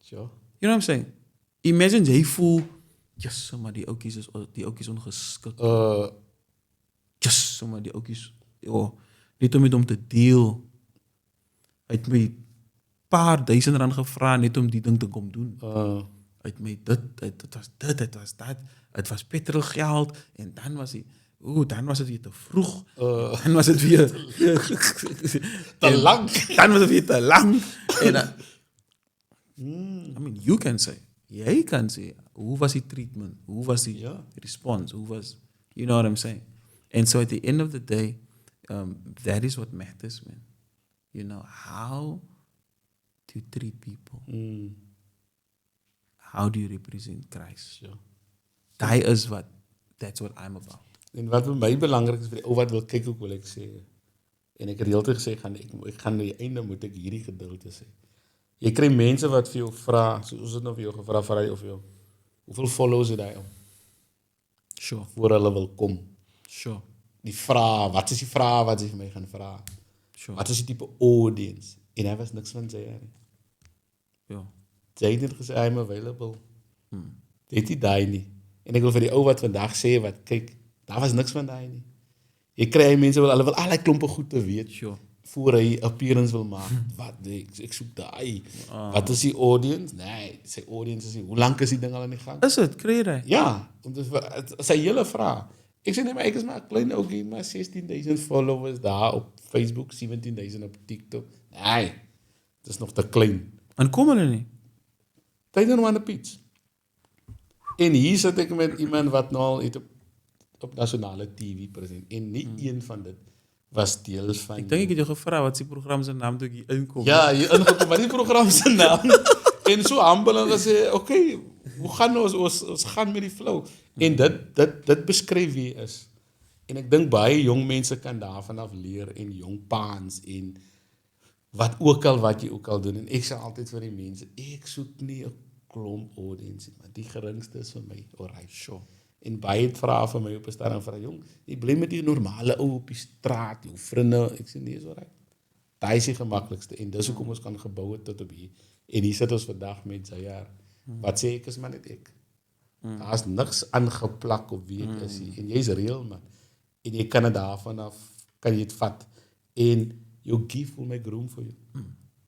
Sure. You know what I'm saying? Imagine jy voel, yes, maar die oukies ongeskik. Yes, maar die oukies, net om met hom te deel. Hy het my paar R1000 gevra net om die ding te kom doen. Hy het my dit was dat, het was petrolgeld en dan was hy, dan was het weer te vroeg. Dan was het weer te lang. Dan was het weer te lang. En dan, I mean, you can say, jy kan sê, hoe was die treatment? Hoe was die response? Hoe was, you know what I'm saying? And so at the end of the day, that is what matters, man. You know, how to treat people. How do you represent Christ? Sure. That's what I'm about. En wat vir my belangrik is vir die ou wat wil kyk, ook wil ek sê, en ek het reeltig gesê, ek gaan aan die einde moet ek hierdie gedeelte sê. Jy kry mense wat vir jou vra, soos het nou vir jou gevra, vir hy of jou, hoeveel followers het hy om? Sure. Voor hulle wil kom. Sure. Die vraag, wat is die vraag wat sy vir my gaan vra? Sure. Wat is die type audience? En hy was niks van sy nie. Ja. Sy het net gesê, I'm available. Dit die daai nie. En ek wil vir die ou wat vandag sê, wat kyk, daar was niks van daai nie. Jy kry mense hulle wil al die klompe goed te weet. Sure. Voor hy appearance wil maak. Wat ek soek daai. Wat is die audience? Nee, sy audience is nie. Hoe lank is die ding al aan die gang? Is dit? Kry jy? Ja, sy hele vraag. Ek sê nee, maar ek is maar 'n klein ouetjie, maar 16,000 followers daar op Facebook, 17,000 op TikTok. Nee, dit is nog te klein. En kom hulle nie? Tyd nou aan 'n pitch. En hier sit ek met iemand wat nou al iets op nasionale TV present en nie een van dit was deel van. Ek dink ek het jou gevra wat is die program se naam toe ek hier inkom. Ja, hier ingekom, maar die program se naam. En so humble en gesê, okay, hoe gaan ons gaan met die flow. En dit beskryf wie hy is. En ek dink baie jong mense kan daarvan af leer en jong paans en wat jy ook al doen. En ek sê altyd vir die mense, ek soek nie 'n klomp audience, maar die geringste is vir my, alright, sure. En baie het vra vir my op 'n stadium van jong, jy bly met die normale ou op die straat, jou vriende, ek sê nee, is alright. Daai is die gemaklikste en dis hoekom ons kan gebou het tot op hier. En hier sit ons vandag met sy jaar. Wat sê ek is maar net ek. Daar's niks aangeplak op wie ek is nie. En jy's real man. En jy kan dit daarvan af kan jy dit vat en jou gift will make room for you.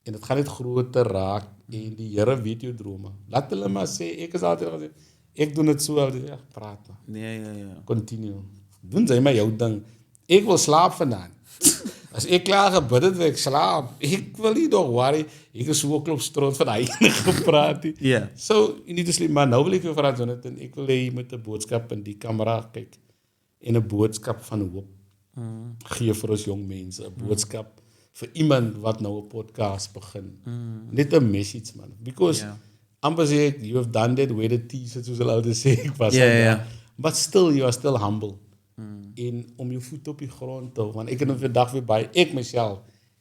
En dit gaan net groter raak en die Here weet jou drome. Laat hulle maar sê ek is altyd gesê ek doen dit so, ja, praat maar. Nee, ja. Continue. Doen jy maar jou ding. Ek wil slaap vanaand. As ek klaar gebid het, ek slaap. Ek wil nie nog worry. Ek is so klop stroot van hy gepraat het. Ja. So, you need to sleep. Maar nou wil ek jou vraag, Jonathan, ek wil hê jy moet 'n boodskap in die kamera kyk. En 'n boodskap van hoop. Gee vir ons jong mense 'n boodskap vir iemand wat nou 'n podcast begin. Net 'n message man. Because amper sê ek, you have done that where the tea, soos hulle altyd sê, ek was Ja. But still, you are still humble. En om jou voet op die grond te hou, want ek het nou vandag weer baie, ek myself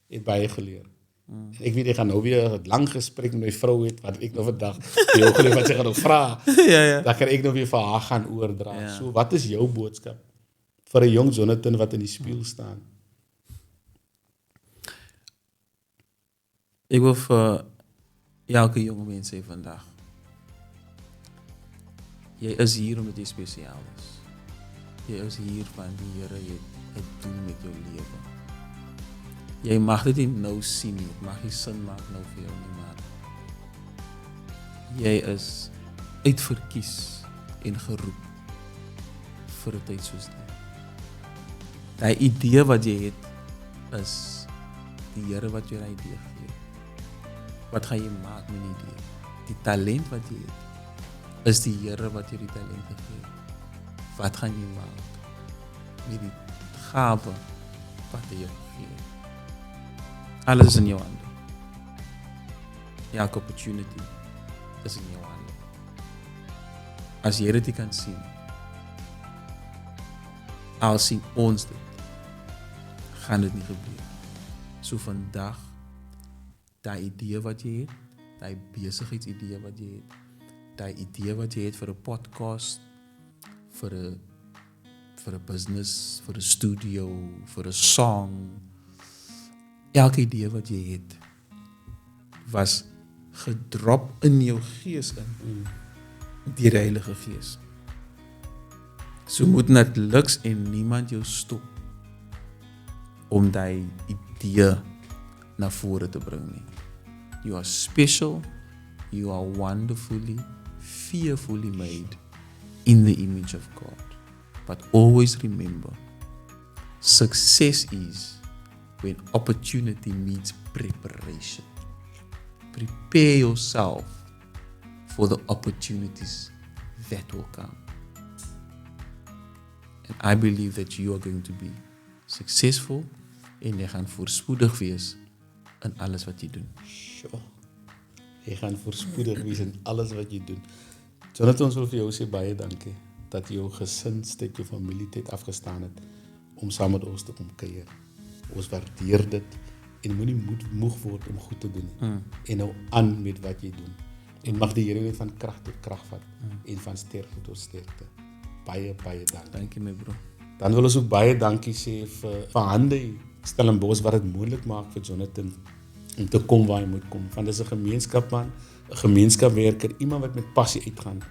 het baie geleer. En ek weet, ek gaan nou weer 'n lang gesprek met my vrou het, wat ek nou vandag vir jou geleer, wat sy gaan nou vra, Ja. dan kan ek nou weer vir haar gaan oordra. Ja. So, wat is jou boodskap vir 'n jong Jonathan wat in die spieël staan? Ik wil voor elke jonge mens sê vandag. Jy is hier omdat jy spesiaal is. Jy is hier van die Here het doen met jou lewe. Jy mag dit nie nou sien nie, het mag nie sin maak nou vir jou nie, maar jy is uitverkies en geroep vir 'n tyd soos dit. Daai idee wat jy het is die Here wat jou daai idee gee. Wat gaan jy maak met die idee? Die talent wat jy het is die Here wat jou die talent gegee het. Wat gaan jy maak met die gawe wat hy jou gegee het? Alles is in jou hande. Elke opportunity is in jou hande. As jy dit nie kan sien, al sien ons dit, gaan dit nie gebeur. So vandag, daai idee wat jy het, daai besigheidsidee wat jy het, daai idee wat jy het vir 'n podcast, vir 'n business, vir 'n studio, vir 'n song, elke idee wat jy het, was gedrop in jou gees in, deur die Heilige Gees. So moet net luks en niemand jou stop om daai idee na vore te bring nie. You are special, you are wonderfully, fearfully made in the image of God. But always remember, success is when opportunity meets preparation. Prepare yourself for the opportunities that will come. And I believe that you are going to be successful en jy gaan voorspoedig wees in alles wat jy doen. Sure. Jy gaan voorspoedig wees in alles wat jy doen. Jonathan, ons wil vir jou sê baie dankie dat jy jou gesinstyd, jou familietyd afgestaan het om saam met ons te kom kuier. Ons waardeer dit en moenie moeg word om goed te doen nie. En nou aan met wat jy doen. En mag die Here net van krag tot krag vat en van sterkte tot sterkte. Baie dankie. Dankie my bro. Dan wil ons ook baie dankie sê vir Handy Stellenbosch wat dit moontlik maak vir Jonathan om te kom waar hy moet kom. Want dis 'n gemeenskapman, 'n gemeenskapwerker, iemand wat met passie uitgaan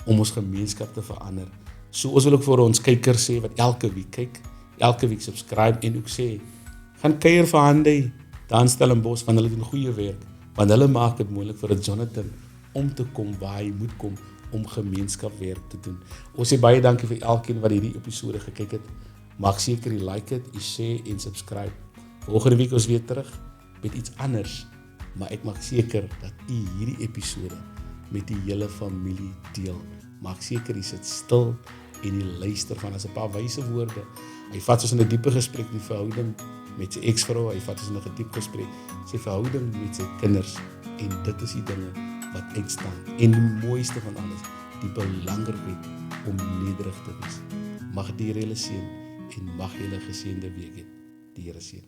om ons gemeenskap te verander. So ons wil ook vir ons kykers sê wat elke week kyk, elke week subscribe en ook sê, gaan kuier vir Handy daar in Stellenbosch, want hulle doen goeie werk, want hulle maak dit moontlik vir 'n Jonathan om te kom waar hy moet kom om gemeenskapwerk te doen. Ons sê baie dankie vir elkeen wat hierdie episode gekyk het. Maak seker jy like dit, jy share en subscribe. Volgende week ons weer terug met iets anders, maar ek maak seker dat u hierdie episode met die hele familie deel. Maak seker jy sit stil en jy luister van as 'n paar wyse woorde. Hy vat ons in 'n diepe gesprek die verhouding met sy eksvrou, hy vat ons in 'n diepe gesprek sy verhouding met sy kinders en dit is die dinge wat uitstaan. En die mooiste van alles, die belangrikheid om nederig te wees. Mag die Here julle seën en mag julle 'n geseënde week hê. Die Here seën.